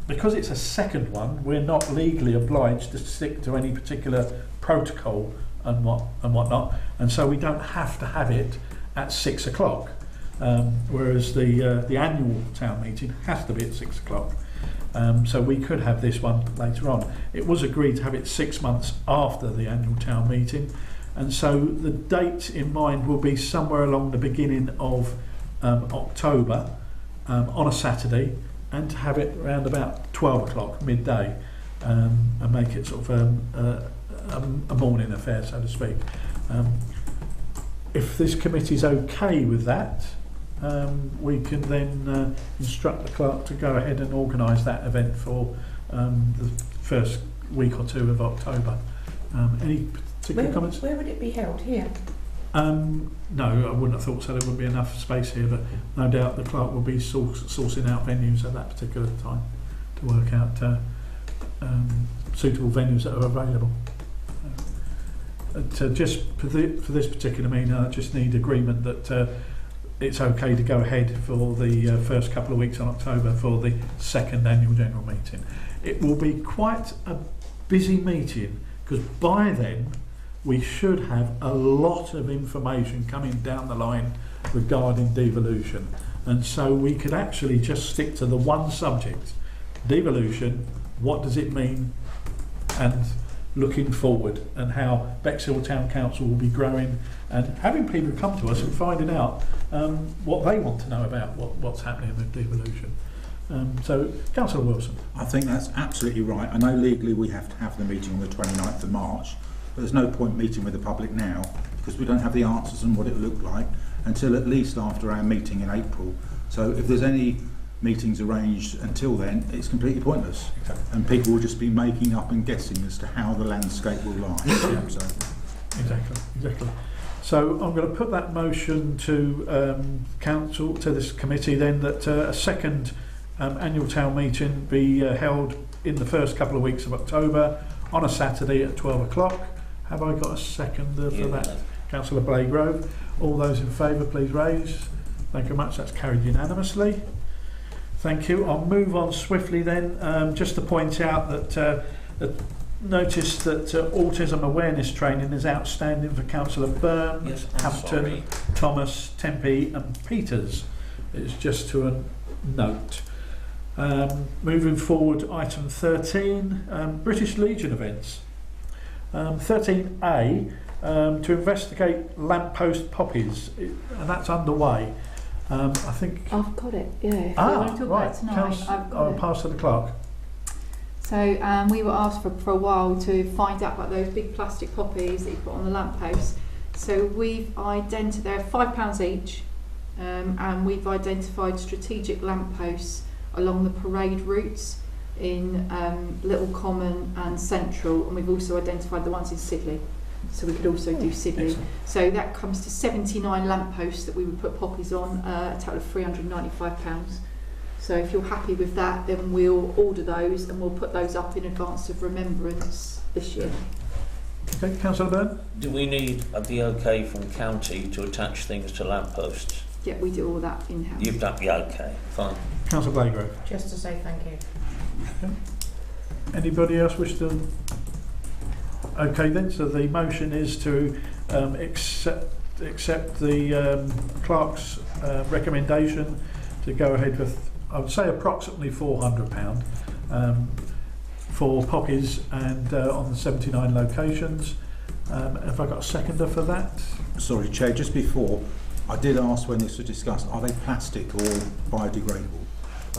because it's a second one, we're not legally obliged to stick to any particular protocol and whatnot, and so we don't have to have it at 6 o'clock. Whereas the annual town meeting has to be at 6 o'clock. So we could have this one later on. It was agreed to have it 6 months after the annual town meeting, and so the date in mind will be somewhere along the beginning of October on a Saturday, and to have it around about 12 o'clock midday, and make it sort of a morning affair, so to speak. If this committee's okay with that, we can then instruct the clerk to go ahead and organise that event for the first week or two of October. Any particular comments? Where would it be held? Here? No, I wouldn't have thought so. There wouldn't be enough space here, but no doubt the clerk will be sourcing out venues at that particular time to work out suitable venues that are available. Just for this particular meeting, I just need agreement that it's okay to go ahead for the first couple of weeks in October for the second annual general meeting. It will be quite a busy meeting, because by then we should have a lot of information coming down the line regarding devolution, and so we could actually just stick to the one subject: devolution. What does it mean, and looking forward, and how Bexhill Town Council will be growing, and having people come to us and finding out what they want to know about what's happening with devolution. So, Councillor Wilson. I think that's absolutely right. I know legally we have to have the meeting on the 29th of March, but there's no point meeting with the public now, because we don't have the answers on what it looked like until at least after our meeting in April. So if there's any meetings arranged until then, it's completely pointless. Exactly. And people will just be making up and guessing as to how the landscape will lie. Yeah. So. Exactly. So I'm going to put that motion to council, to this committee then, that a second annual town meeting be held in the first couple of weeks of October on a Saturday at 12 o'clock. Have I got a second for that? Councillor Blagrove. All those in favour, please raise. Thank you very much. That's carried unanimously. Thank you. I'll move on swiftly then, just to point out that notice that autism awareness training is outstanding for Councillor Byrne, Yes, Hampton, Thomas, Tempe and Peters. It's just to a note. Moving forward, item 13, British Legion events. 13A, to investigate lamppost poppies, and that's underway. I think. I've got it, yeah. If you Ah, want to talk right. about it tonight, I've got I'll it. pass to the clerk. So we were asked for a while to find out about those big plastic poppies that you put on the lampposts. So we've identified, they're £5 each, and we've identified strategic lampposts along the parade routes in Little Common and Central, and we've also identified the ones in Sidley. So we could also do Sidley. Excellent. So that comes to 79 lampposts that we would put poppies on, a total of £395. So if you're happy with that, then we'll order those and we'll put those up in advance of Remembrance this year. Okay, Councillor Byrne. Do we need the okay from county to attach things to lampposts? Yeah, we do all that in-house. You've done, yeah, okay, fine. Councillor Blagrove. Just to say thank you. Okay. Anybody else wish to? Okay then, so the motion is to accept the clerk's recommendation to go ahead with, I would say, approximately £400 for poppies and on the 79 locations. Have I got a seconder for that? Sorry, Chair, just before, I did ask when this was discussed, are they plastic or biodegradable?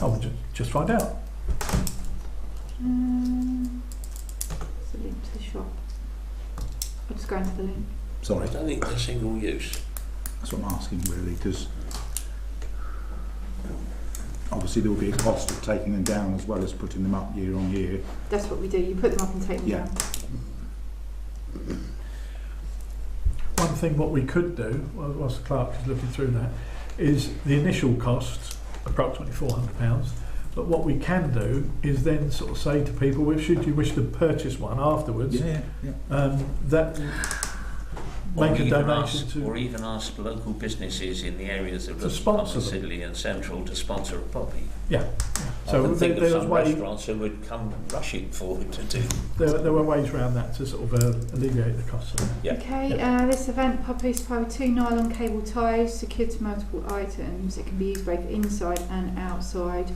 I'll just find out. It's a link to the shop. I'll just go into the link. Sorry, I don't think they're single use. that's what I'm asking really, because obviously there will be a cost of taking them down as well as putting them up year on year. That's what we do. You put them up and take them Yeah. down. One thing what we could do, whilst the clerk is looking through that, is the initial cost, approximately £400, but what we can do is then sort of say to people, well, should you wish to purchase one afterwards, that make a donation to... Or even ask local businesses in the areas of To sponsor them. Sidley and Central to sponsor a poppy. Yeah. I So can think of there's some ways, restaurants who would come rushing forward to do. there were ways around that to sort of alleviate the costs of that. Yeah. Okay, this event poppies supply with 2 nylon cable ties secured to multiple items. It can be used both inside and outside.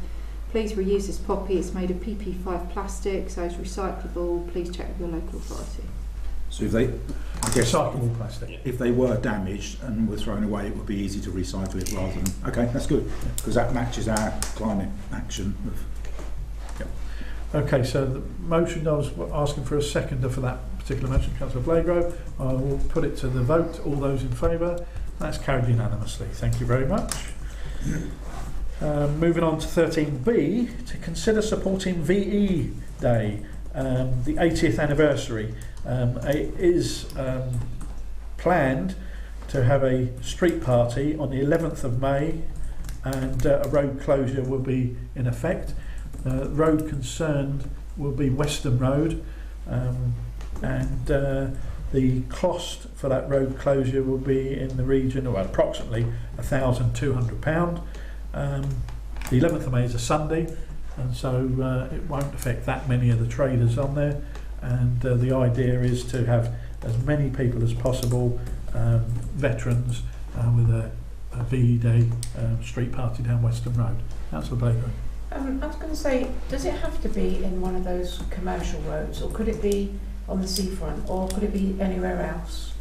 Please reuse this poppy. It's made of PP5 plastic, so it's recyclable. Please check with your local authority. So if they, I guess, Recyclable plastic. if they were damaged and were thrown away, it would be easy to recycle it rather than. Okay, that's good because that matches our climate action. Okay, so the motion, I was asking for a seconder for that particular motion, Councillor Blagrove. I will put it to the vote. All those in favour? That's carried unanimously. Thank you very much. Moving on to 13B, to consider supporting VE Day, the 80th anniversary. It is planned to have a street party on the 11th of May and a road closure will be in effect. Road concerned will be Western Road, and the cost for that road closure will be in the region of approximately £1,200. The 11th of May is a Sunday, and so it won't affect that many of the traders on there, and the idea is to have as many people as possible, veterans, with a VE Day street party down Western Road. Councillor Baker. I was going to say, does it have to be in one of those commercial roads, or could it be on the seafront, or could it be anywhere else?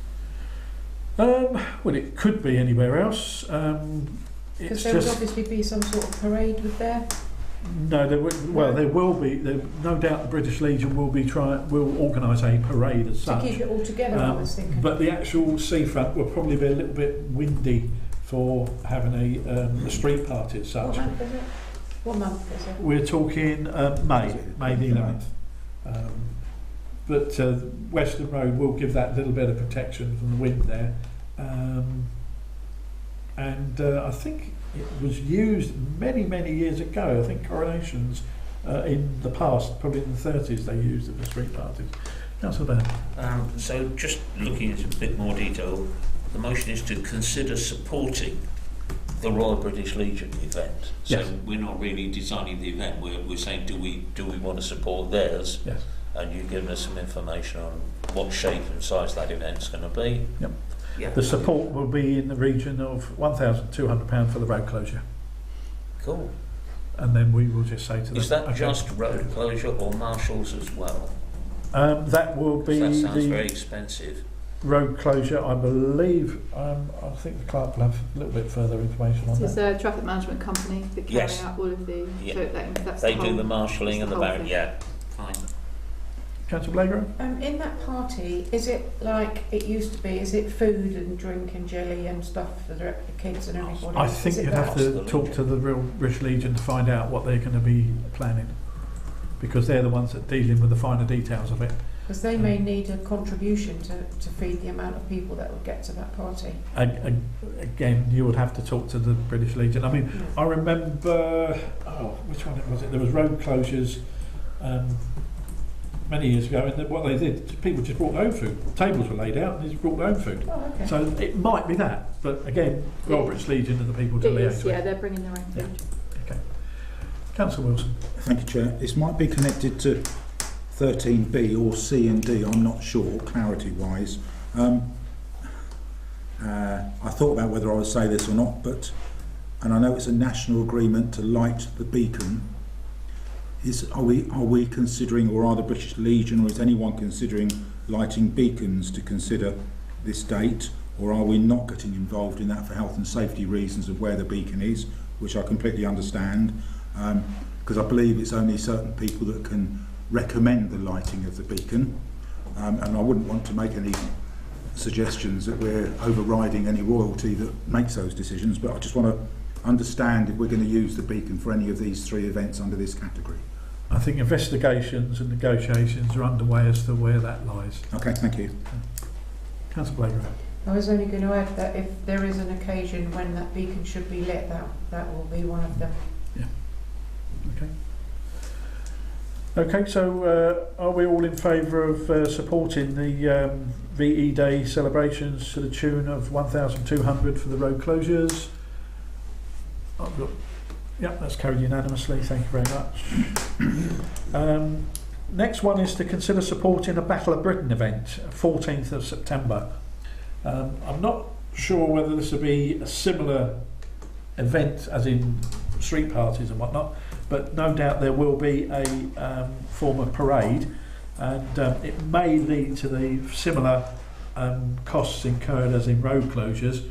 Well, it could be anywhere else. Because there would obviously be some sort of parade with there. No, there will be. No doubt the British Legion will organise a parade as such. To keep it all together, I was thinking. But the actual seafront will probably be a little bit windy for having a street party as such. What month is it? What month is it? We're talking May the 11th. But Western Road will give that little bit of protection from the wind there. And I think it was used many years ago. I think coronations in the past, probably in the 30s, they used it for street parties. Councillor Byrne. So just looking into a bit more detail, the motion is to consider supporting the Royal British Legion event. So yes. We're not really designing the event. We're saying, do we want to support theirs? Yes. And you've given us some information on what shape and size that event's going to be. Yep. Yeah. The support will be in the region of £1,200 for the road closure. Cool. And then we will just say to them... Is that just road closure or marshals as well? That will be that sounds the very expensive. road closure, I believe. I think the clerk will have a little bit further information on It's that. a traffic management company that carry Yes. out all of the... Yeah. So that's They the do whole, the marshalling and the whole barrier. thing. Yeah, fine. Councillor Blagrove? In that party, is it like it used to be? Is it food and drink and jelly and stuff for the kids and everybody? I think Is it you'd have that? to talk to the Real British Legion to find out what they're going to be planning, because they're the ones that are dealing with the finer details of it. Because they may need a contribution to feed the amount of people that would get to that party. Again, you would have to talk to the British Legion. I mean, Yeah. I remember, which one was it? There was road closures many years ago, and what they did, people just brought their own food. Tables were laid out, and they just brought their own food. Oh, okay. So it might be that, but again, Royal British Legion are the people to It liaise is, with. yeah, they're bringing their own food. Okay. Councillor Wilson. Thank you, Chair. This might be connected to 13B or C and D, I'm not sure, clarity-wise. I thought about whether I would say this or not, and I know it's a national agreement to light the beacon. Are we considering, or are the British Legion, or is anyone considering lighting beacons to consider this date, or are we not getting involved in that for health and safety reasons of where the beacon is, which I completely understand, because I believe it's only certain people that can recommend the lighting of the beacon, and I wouldn't want to make any suggestions that we're overriding any royalty that makes those decisions, but I just want to understand if we're going to use the beacon for any of these three events under this category. I think investigations and negotiations are underway as to where that lies. Okay, thank you. Councillor Blagrove. I was only going to add that if there is an occasion when that beacon should be lit, that will be one of them. Okay. Okay, so are we all in favour of supporting the VE Day celebrations to the tune of 1,200 for the road closures? Yep, that's carried unanimously. Thank you very much. Next one is to consider supporting a Battle of Britain event, 14th of September. I'm not sure whether this will be a similar event as in street parties and whatnot, but no doubt there will be a form of parade. and it may lead to the similar costs incurred as in road closures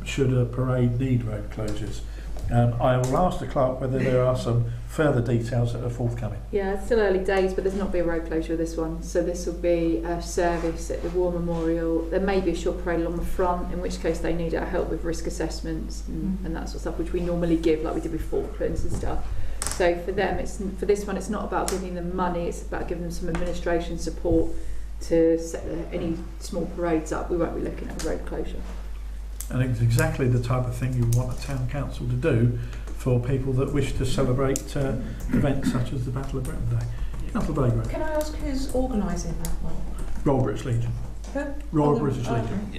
should a parade need road closures. I will ask the clerk whether there are some further details that are forthcoming. Yeah, it's still early days, but there's not be a road closure with this one. So this will be a service at the War Memorial. There may be a short parade along the front, in which case they need our help with risk assessments and that sort of stuff, which we normally give, like we did with Falklands and stuff. So for them, for this one, it's not about giving them money, it's about giving them some administration support to set any small parades up. We won't be looking at a road closure. And it's exactly the type of thing you want a town council to do for people that wish to celebrate events such as the Battle of Britain Day. Graham. Can I ask who's organising that one? Royal British Legion. Who? Royal British Legion.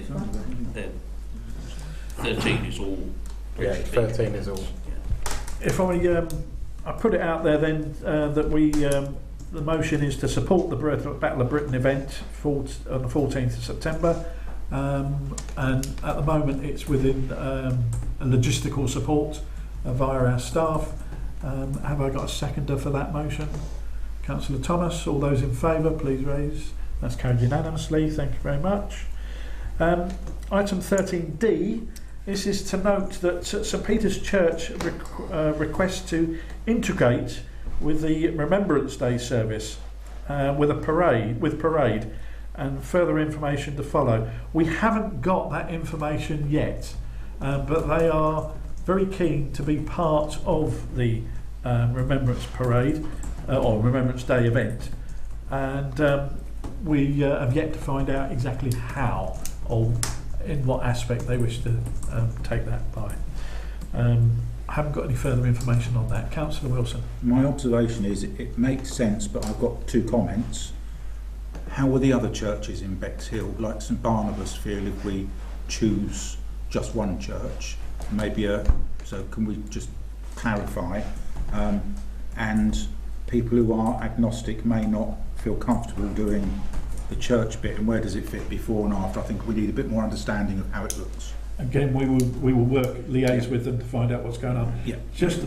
Yeah. 13 is all. Yeah, 13 is all. If I put it out there then that we the motion is to support the Battle of Britain event on the 14th of September. And at the moment it's within a logistical support via our staff. Have I got a seconder for that motion? Councillor Thomas, all those in favour please raise. That's carried unanimously, thank you very much. Item 13D, this is to note that St Peter's Church requests to integrate with the Remembrance Day service with parade and further information to follow. We haven't got that information yet, but they are very keen to be part of the Remembrance Parade or Remembrance Day event, and we have yet to find out exactly how or in what aspect they wish to take that by. I haven't got any further information on that. Councillor Wilson. My observation is it makes sense, but I've got two comments. How will the other churches in Bexhill, like St Barnabas, feel if we choose just one church? So can we just clarify? And people who are agnostic may not feel comfortable doing the church bit, and where does it fit before and after? I think we need a bit more understanding of how it looks. Again, we will liaise with them to find out what's going on. Yeah. Just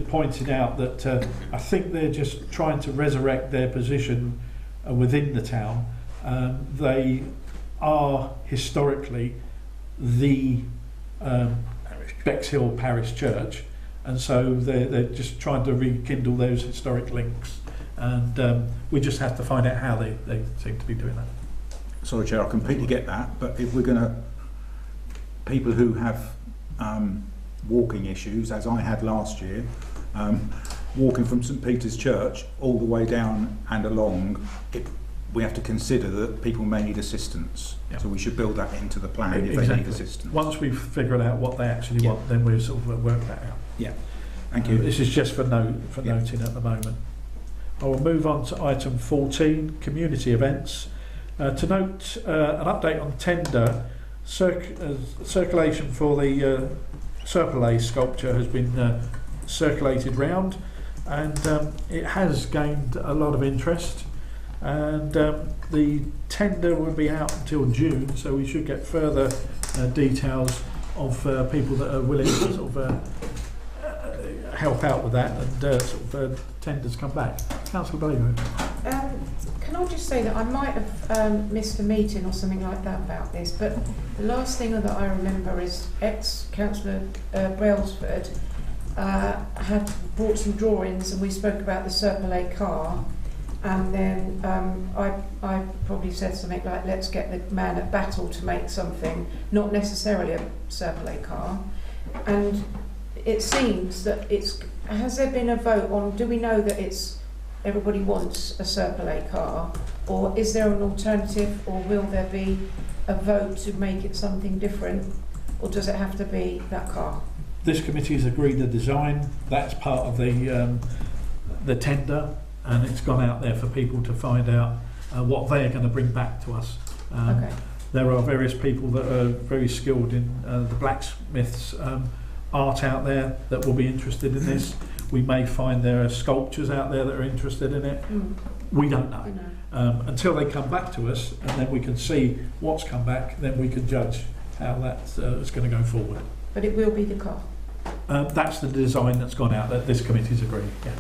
pointing out that I think they're just trying to resurrect their position within the town. They are historically the Bexhill Parish Church, and so they're just trying to rekindle those historic links, and we just have to find out how they seem to be doing that. Sorry, Chair, I completely get that, but if we're going to, people who have walking issues, as I had last year, walking from St Peter's Church all the way down and along, we have to consider that people may need assistance. Yeah. So we should build that into the plan if they need assistance. Once we've figured out what they actually want, then we'll sort of work that out. Yeah, thank you. This is just for noting at the moment. I will move on to item 14, community events. To note an update on tender, circulation for the Serpollet sculpture has been circulated round, and it has gained a lot of interest, and the tender will be out until June, so we should get further details of people that are willing to sort of help out with that, and tenders come back. Councillor Bailey. Can I just say that I might have missed a meeting or something like that about this, but the last thing that I remember is ex-Councillor Brailsford had brought some drawings, and we spoke about the Serpollet car, and then I probably said something like, let's get the man at Battle to make something, not necessarily a Serpollet car, and it seems that has there been a vote on, do we know that everybody wants a Serpollet car, or is there an alternative, or will there be a vote to make it something different, or does it have to be that car? This committee has agreed the design. That's part of the tender, and it's gone out there for people to find out what they are going to bring back to us. Okay. There are various people that are very skilled in the blacksmiths art out there that will be interested in this. We may find there are sculptures out there that are interested in it. We don't know. Until they come back to us, and then we can see what's come back, then we can judge how that's going to go forward. But it will be the car? That's the design that's gone out, that this committee's agreed, yes.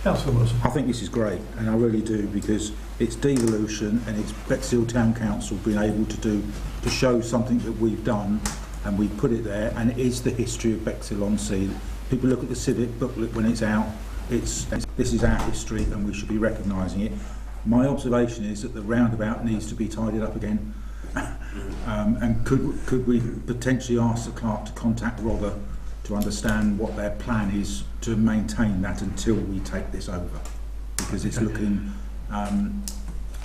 Councillor Wilson. I think this is great, and I really do, because it's devolution and it's Bexhill Town Council being able to show something that we've done, and we put it there, and it is the history of Bexhill-on-Sea. People look at the civic booklet when it's out. This is our history, and we should be recognising it. My observation is that the roundabout needs to be tidied up again. And could we potentially ask the clerk to contact Rother to understand what their plan is to maintain that until we take this over, because it's looking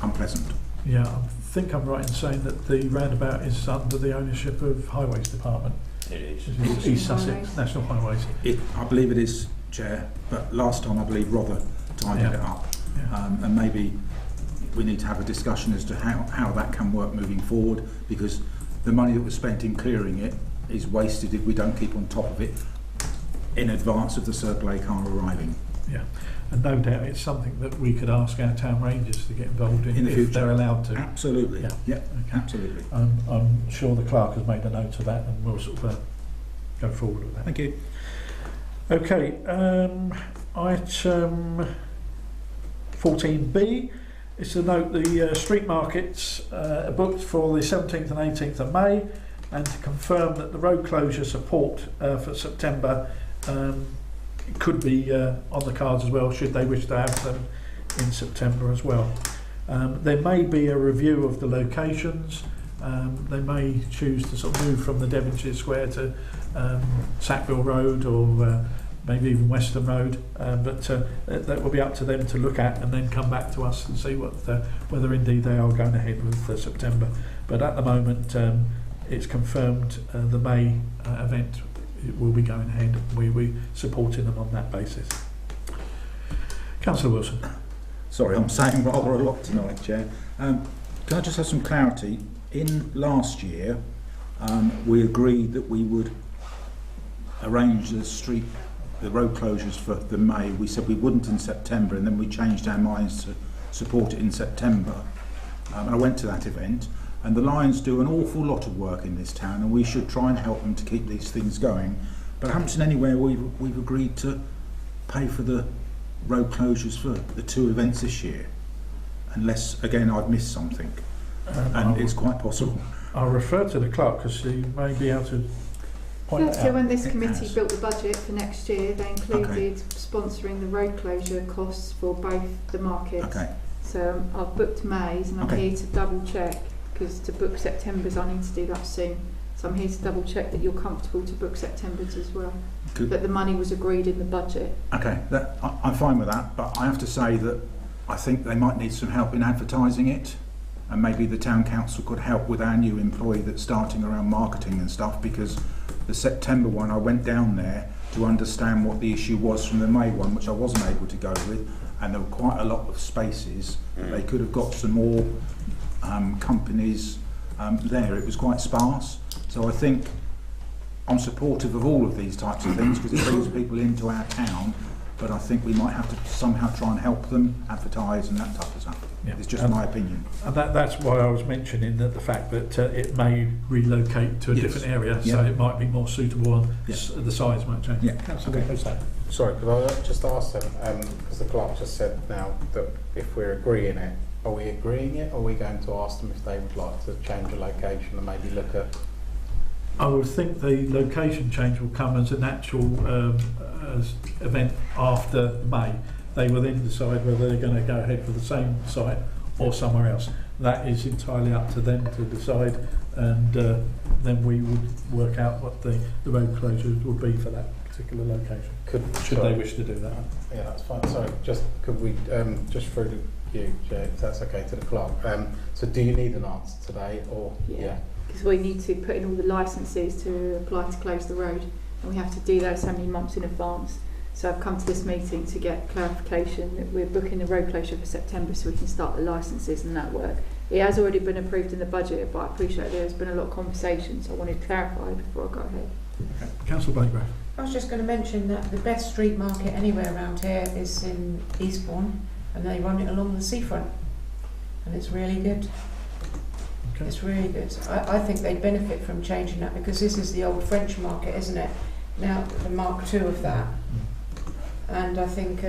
unpleasant. Yeah, I think I'm right in saying that the roundabout is under the ownership of Highways Department. It is. It's East Sussex National Highways. I believe it is, Chair, but last time I believe Rother tidied it up. Yeah. And maybe we need to have a discussion as to how that can work moving forward, because the money that was spent in clearing it is wasted if we don't keep on top of it in advance of the Circle A car arriving. Yeah, and no doubt it's something that we could ask our town rangers to get involved in the if future. they're allowed to. Absolutely. Yeah. Yeah. Okay. Absolutely. I'm sure the clerk has made a note of that, and we'll sort of go forward with that. Thank you. Okay, item 14B is to note the street markets are booked for the 17th and 18th of May, and to confirm that the road closure support for September could be on the cards as well, should they wish to have them in September as well. There may be a review of the locations. They may choose to sort of move from the Devonshire Square to Sackville Road, or maybe even Western Road, but that will be up to them to look at and then come back to us and see whether indeed they are going ahead with September. But at the moment, it's confirmed the May event will be going ahead. We're supporting them on that basis. Councillor Wilson. Sorry, I'm saying rather a lot tonight, Chair. Can I just have some clarity? In last year, we agreed that we would arrange the road closures for the May. We said we wouldn't in September, and then we changed our minds to support it in September. And I went to that event, and the Lions do an awful lot of work in this town, and we should try and help them to keep these things going. But I haven't seen anywhere we've agreed to pay for the road closures for the two events this year, unless again I've missed something, and it's quite possible. I'll refer to the clerk because she may be able to point that So out. when this committee built the budget for next year, they included Okay. sponsoring the road closure costs for both the markets. Okay. So I've booked May's, and I'm Okay. here to double check, because to book September's I need to do that soon. So I'm here to double check that you're comfortable to book September's as well. Good. That the money was agreed in the budget. Okay, I'm fine with that, but I have to say that I think they might need some help in advertising it, and maybe the town council could help with our new employee that's starting around marketing and stuff, because the September one I went down there to understand what the issue was from the May one, which I wasn't able to go with, and there were quite a lot of spaces. They could have got some more companies there. It was quite sparse, so I think I'm supportive of all of these types of things because it brings people into our town, but I think we might have to somehow try and help them advertise and that type of stuff. Yeah. It's just my opinion. And that's why I was mentioning that the fact that it may relocate to a Yes. different area, Yeah. so it might be more suitable, and Yeah. the size might change. Yeah. Councillor Hussain. Sorry, could I just ask them, because the clerk just said now that if we're agreeing it, are we agreeing it, or are we going to ask them if they would like to change the location and maybe look at... I would think the location change will come as an actual event after May. They will then decide whether they're going to go ahead with the same site or somewhere else. That is entirely up to them to decide, and then we would work out what the road closures would be for that particular location, should they wish to do that. Yeah, that's fine. Sorry, just could we, just through to you, Jay, if that's okay, to the clerk. So do you need an answer today, or... Yeah. Because we need to put in all the licences to apply to close the road, and we have to do that so many months in advance. So I've come to this meeting to get clarification that we're booking the road closure for September so we can start the licences and that work. It has already been approved in the budget, but I appreciate there's been a lot of conversation, so I wanted to clarify before I go ahead. Okay. Councillor Blakegrove. I was just going to mention that the best street market anywhere around here is in Eastbourne, and they run it along the seafront, and it's really good. Okay. It's really good. I think they'd benefit from changing that, because this is the old French market, isn't it? Now the Mark II of that, and I think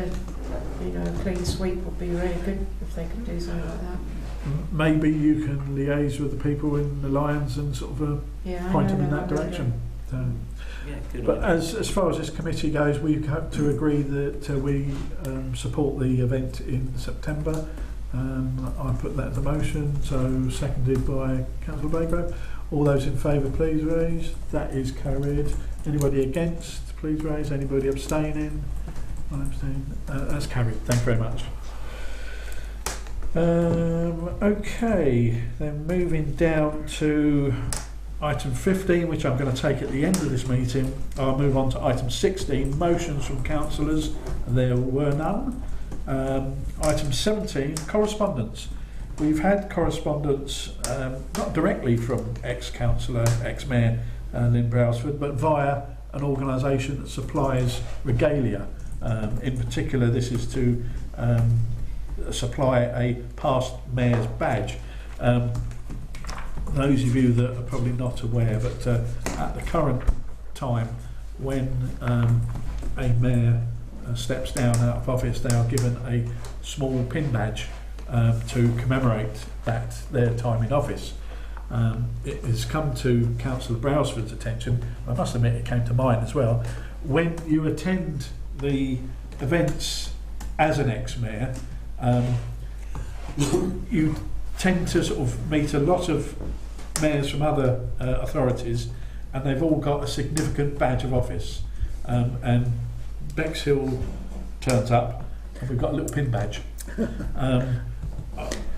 you know, a clean sweep would be really good if they could do something like that. Maybe you can liaise with the people in the Lions and sort of Yeah, point them in that direction. So, Yeah, good but idea. as far as this committee goes, we have to agree that we support the event in September. I put that as a motion, so seconded by Councillor Baygrove. All those in favour, please raise. That is carried. Anybody against, please raise. Anybody abstaining? I abstain. That's carried. Thank you very much. Okay, then moving down to item 15, which I'm going to take at the end of this meeting. I'll move on to item 16, motions from councillors. There were none. Item 17, correspondence. We've had correspondence, not directly from ex-councillor, ex-mayor Lynn Brailsford, but via an organisation that supplies regalia. In particular, this is to supply a past mayor's badge. Those of you that are probably not aware, but at the current time, when a mayor steps down out of office, they are given a small pin badge to commemorate their time in office. It has come to Councillor Brailsford's attention, I must admit it came to mine as well, when you attend the events as an ex-mayor, you tend to sort of meet a lot of mayors from other authorities, and they've all got a significant badge of office. And Bexhill turns up, and we've got a little pin badge.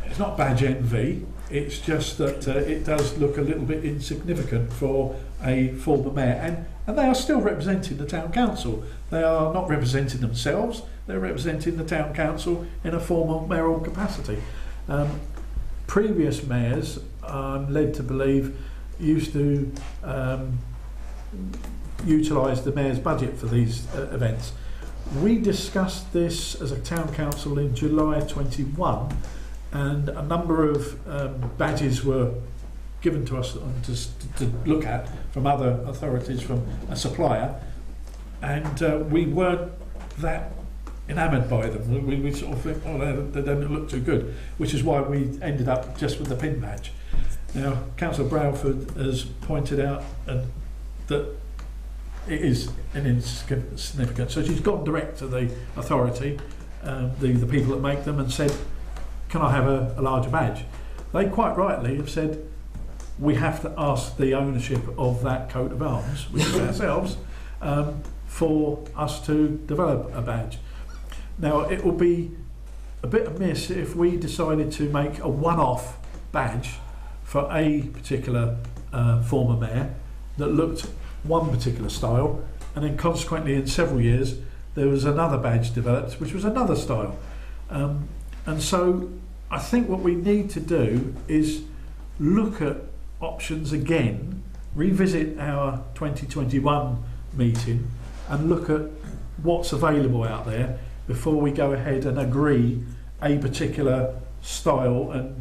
It's not badge envy, it's just that it does look a little bit insignificant for a former mayor. And they are still representing the town council. They are not representing themselves, they're representing the town council in a formal mayoral capacity. Previous mayors, I'm led to believe, used to utilise the mayor's budget for these events. We discussed this as a town council in July 21, and a number of badges were given to us to look at from other authorities, from a supplier, and we weren't that enamoured by them. We sort of think, oh, they don't look too good, which is why we ended up just with the pin badge. Now, Councillor Brailsford has pointed out that it is an insignificant. So she's gone direct to the authority, the people that make them, and said, can I have a larger badge? They quite rightly have said, we have to ask the ownership of that coat of arms, which is ourselves, for us to develop a badge. Now, it will be a bit amiss if we decided to make a one-off badge for a particular former mayor that looked one particular style, and then consequently in several years there was another badge developed which was another style. And so I think what we need to do is look at options again, revisit our 2021 meeting and look at what's available out there before we go ahead and agree a particular style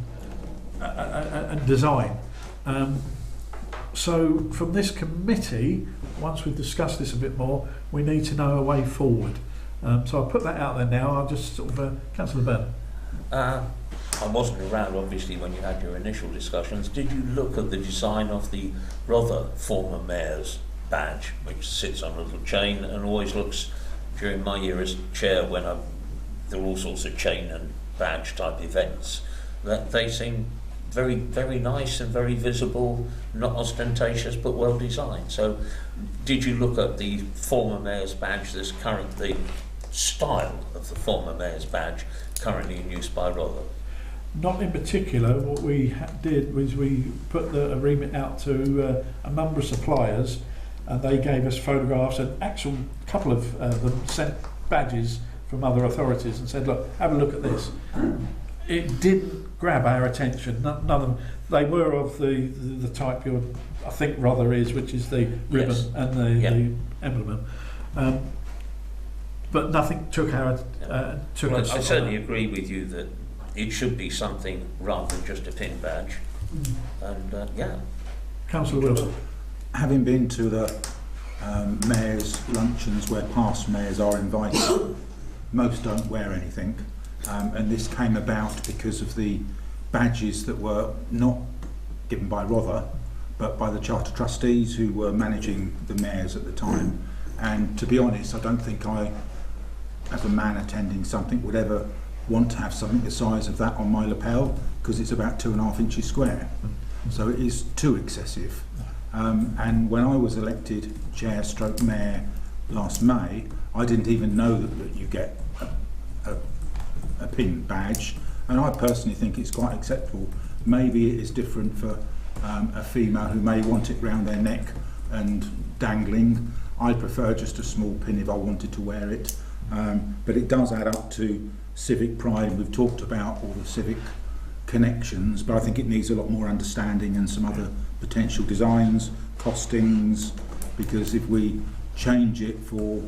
and design. So from this committee, once we've discussed this a bit more, we need to know a way forward. So I'll put that out there now. I'll just sort of, Councillor Byrne. I wasn't around, obviously, when you had your initial discussions. Did you look at the design of the Rother former mayor's badge, which sits on a little chain and always looks, during my year as chair, when there were all sorts of chain and badge type events, that they seem very, very nice and very visible, not ostentatious but well designed. So did you look at the former mayor's badge, this currently style of the former mayor's badge currently in use by Rother? Not in particular. What we did was we put the remit out to a number of suppliers, and they gave us photographs, and actual couple of them sent badges from other authorities and said, look, have a look at this. It didn't grab our attention. None of them. They were of the type I think Rother is, which is the ribbon, yes, and the emblem. But nothing took our took well, us. I certainly agree with you that it should be something rather than just a pin badge. And yeah. Councillor Wilson. Having been to the mayor's luncheons where past mayors are invited, most don't wear anything, and this came about because of the badges that were not given by Rother, but by the Charter Trustees who were managing the mayors at the time. And to be honest, I don't think I, as a man attending something, would ever want to have something the size of that on my lapel, because it's about 2.5 inches square. So it is too excessive. And when I was elected chair stroke mayor last May, I didn't even know that you get a pin badge, and I personally think it's quite acceptable. Maybe it is different for a female who may want it round their neck and dangling. I prefer just a small pin if I wanted to wear it, but it does add up to civic pride. We've talked about all the civic connections, but I think it needs a lot more understanding and some other potential designs, costings, because if we change it for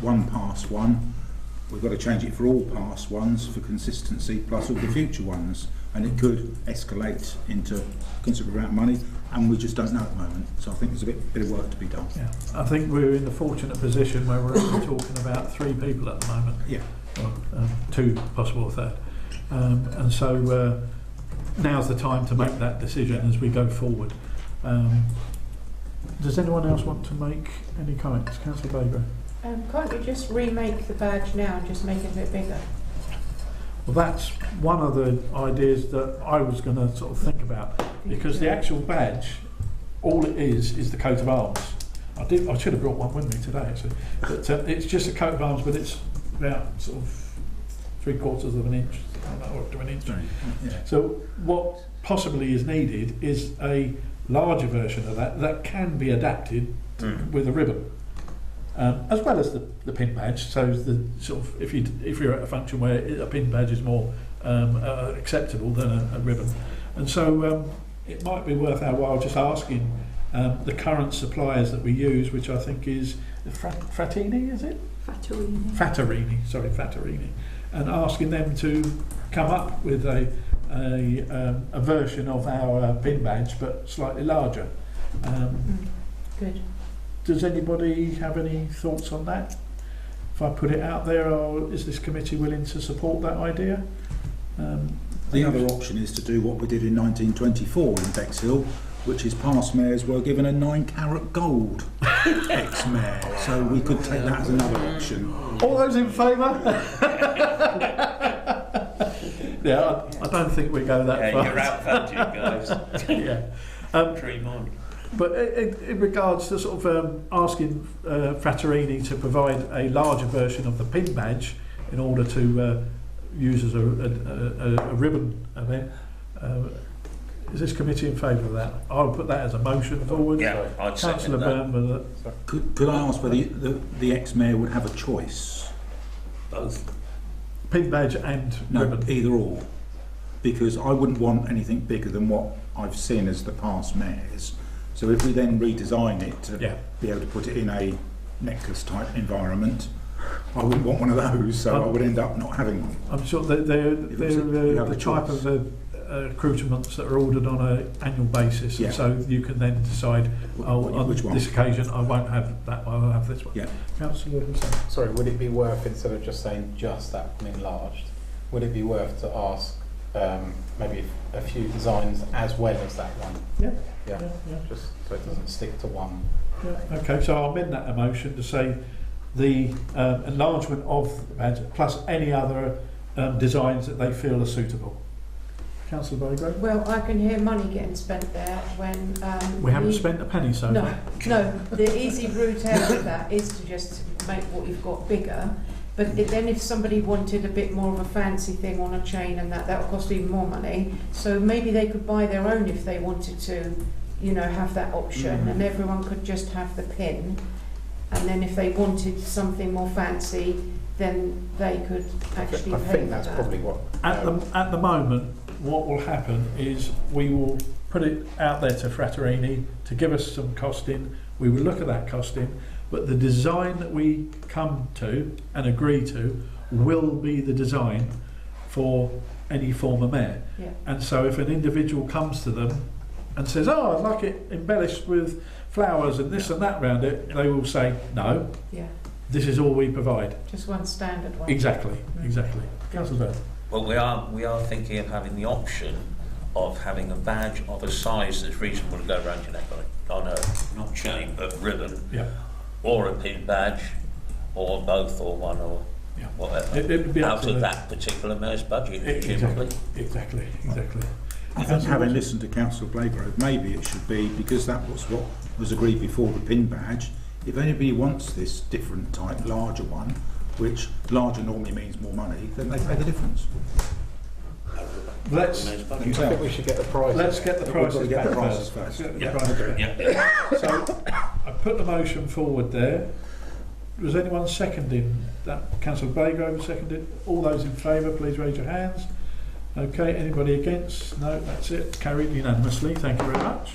one past one, we've got to change it for all past ones for consistency, plus all the future ones, and it could escalate into a considerable amount of money, and we just don't know at the moment. So I think there's a bit of work to be done. Yeah, I think we're in the fortunate position where we're only talking about 3 people at the moment. Yeah. Well, 2, possible a third. And so now's the time to make that decision as we go forward. Does anyone else want to make any comments? Councillor Baker. Can't you just remake the badge now and just make it a bit bigger? Well, that's one of the ideas that I was going to sort of think about, because the actual badge, all it is the coat of arms. I should have brought one with me today actually, but it's just a coat of arms, but it's about sort of 3/4 of an inch, or to an inch. Yeah. So what possibly is needed is a larger version of that can be adapted with a ribbon, as well as the pin badge. So the sort of if you're at a function where a pin badge is more acceptable than a ribbon, and so it might be worth our while just asking the current suppliers that we use, which I think is Frattini, is it? Fattorini, and asking them to come up with a version of our pin badge, but slightly larger. Good. Does anybody have any thoughts on that? If I put it out there, or is this committee willing to support that idea? The other option is to do what we did in 1924 in Bexhill, which is past mayors were given a 9-carat gold ex-mayor. So we could take that as another option. All those in favour? Yeah, I don't think we go that far. You're outvoted, guys. Yeah. Dream on. But in regards to sort of asking Frattini to provide a larger version of the pin badge in order to use as a ribbon event, is this committee in favour of that? I would put that as a motion forward. Yeah, I'd second Councillor that. Byrne, Could I ask whether the ex-mayor would have a choice? Both. pin badge and No, ribbon. either or. Because I wouldn't want anything bigger than what I've seen as the past mayors. So if we then redesign it to be able to put it in a necklace type environment, I wouldn't want one of those, so I would end up not having one. I'm sure they're the type choice. of accoutrements that are ordered on an annual basis, Yeah. and so you can then decide, on which one? this occasion I won't have that one, I'll have this one. Yeah. Councillor Wilson. Sorry, would it be worth, instead of just saying just that one enlarged, would it be worth to ask maybe a few designs as well as that one? Yeah. Yeah. Just so it doesn't stick to one. Yeah. Okay, so I'll amend that motion to say the enlargement of the badge plus any other designs that they feel are suitable. Councillor Baygrove? Well, I can hear money getting spent there when... We haven't spent a penny so far. No, the easy route out of that is to just make what you've got bigger. But then if somebody wanted a bit more of a fancy thing on a chain and that would cost even more money. So maybe they could buy their own if they wanted to, have that option, and everyone could just have the pin. And then if they wanted something more fancy, then they could actually I pay think for that's that. probably what... At the moment, what will happen is we will put it out there to Frattini to give us some costing. We will look at that costing, but the design that we come to and agree to will be the design for any former mayor. Yeah. And so if an individual comes to them and says, I'd like it embellished with flowers and this and that around it, they will say no. Yeah. this is all we provide. Just one standard one. Exactly, exactly. Councillor Byrne. Well, we are thinking of having the option of having a badge of a size that's reasonable to go around your neck on a not chain but ribbon, Yeah. or a pin badge, or both, or one, or Yeah. whatever. It would be up Out to of the- that particular mayor's budget, Exactly, presumably. exactly. I think having listened to Councillor Blagrove, maybe it should be, because that was what was agreed before the pin badge, if anybody wants this different type, larger one, which larger normally means more money, then they pay the difference. Let's I think we should get the price. let's get the We've got to prices get back the prices first. first. Let's get the Yeah. prices back. Yeah. So I put the motion forward there. Was anyone seconding that? Councillor Blagrove seconded. All those in favour, please raise your hands. Okay, anybody against? No, that's it. Carried unanimously. Thank you very much.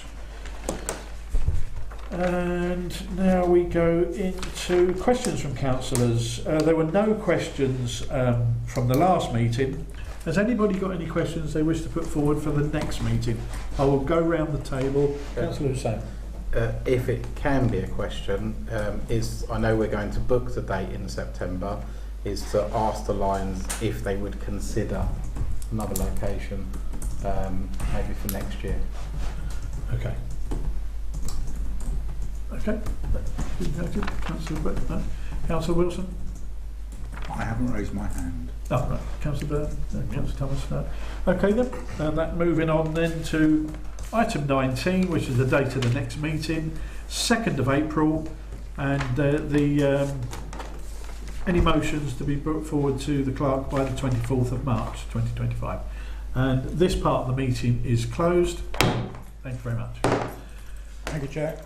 And now we go into questions from councillors. There were no questions from the last meeting. Has anybody got any questions they wish to put forward for the next meeting? I will go round the table. Councillor Hussain. If it can be a question, I know we're going to book the date in September, is to ask the Lions if they would consider another location, maybe for next year. Okay. Okay. Noted. Councillor Wilson. I haven't raised my hand. Oh, right. Councillor Byrne. No. Councillor Thomas. No. Okay then. That moving on then to item 19, which is the date of the next meeting, 2nd of April, and any motions to be brought forward to the clerk by the 24th of March 2025. And this part of the meeting is closed. Thank you very much. Thank you, Chair.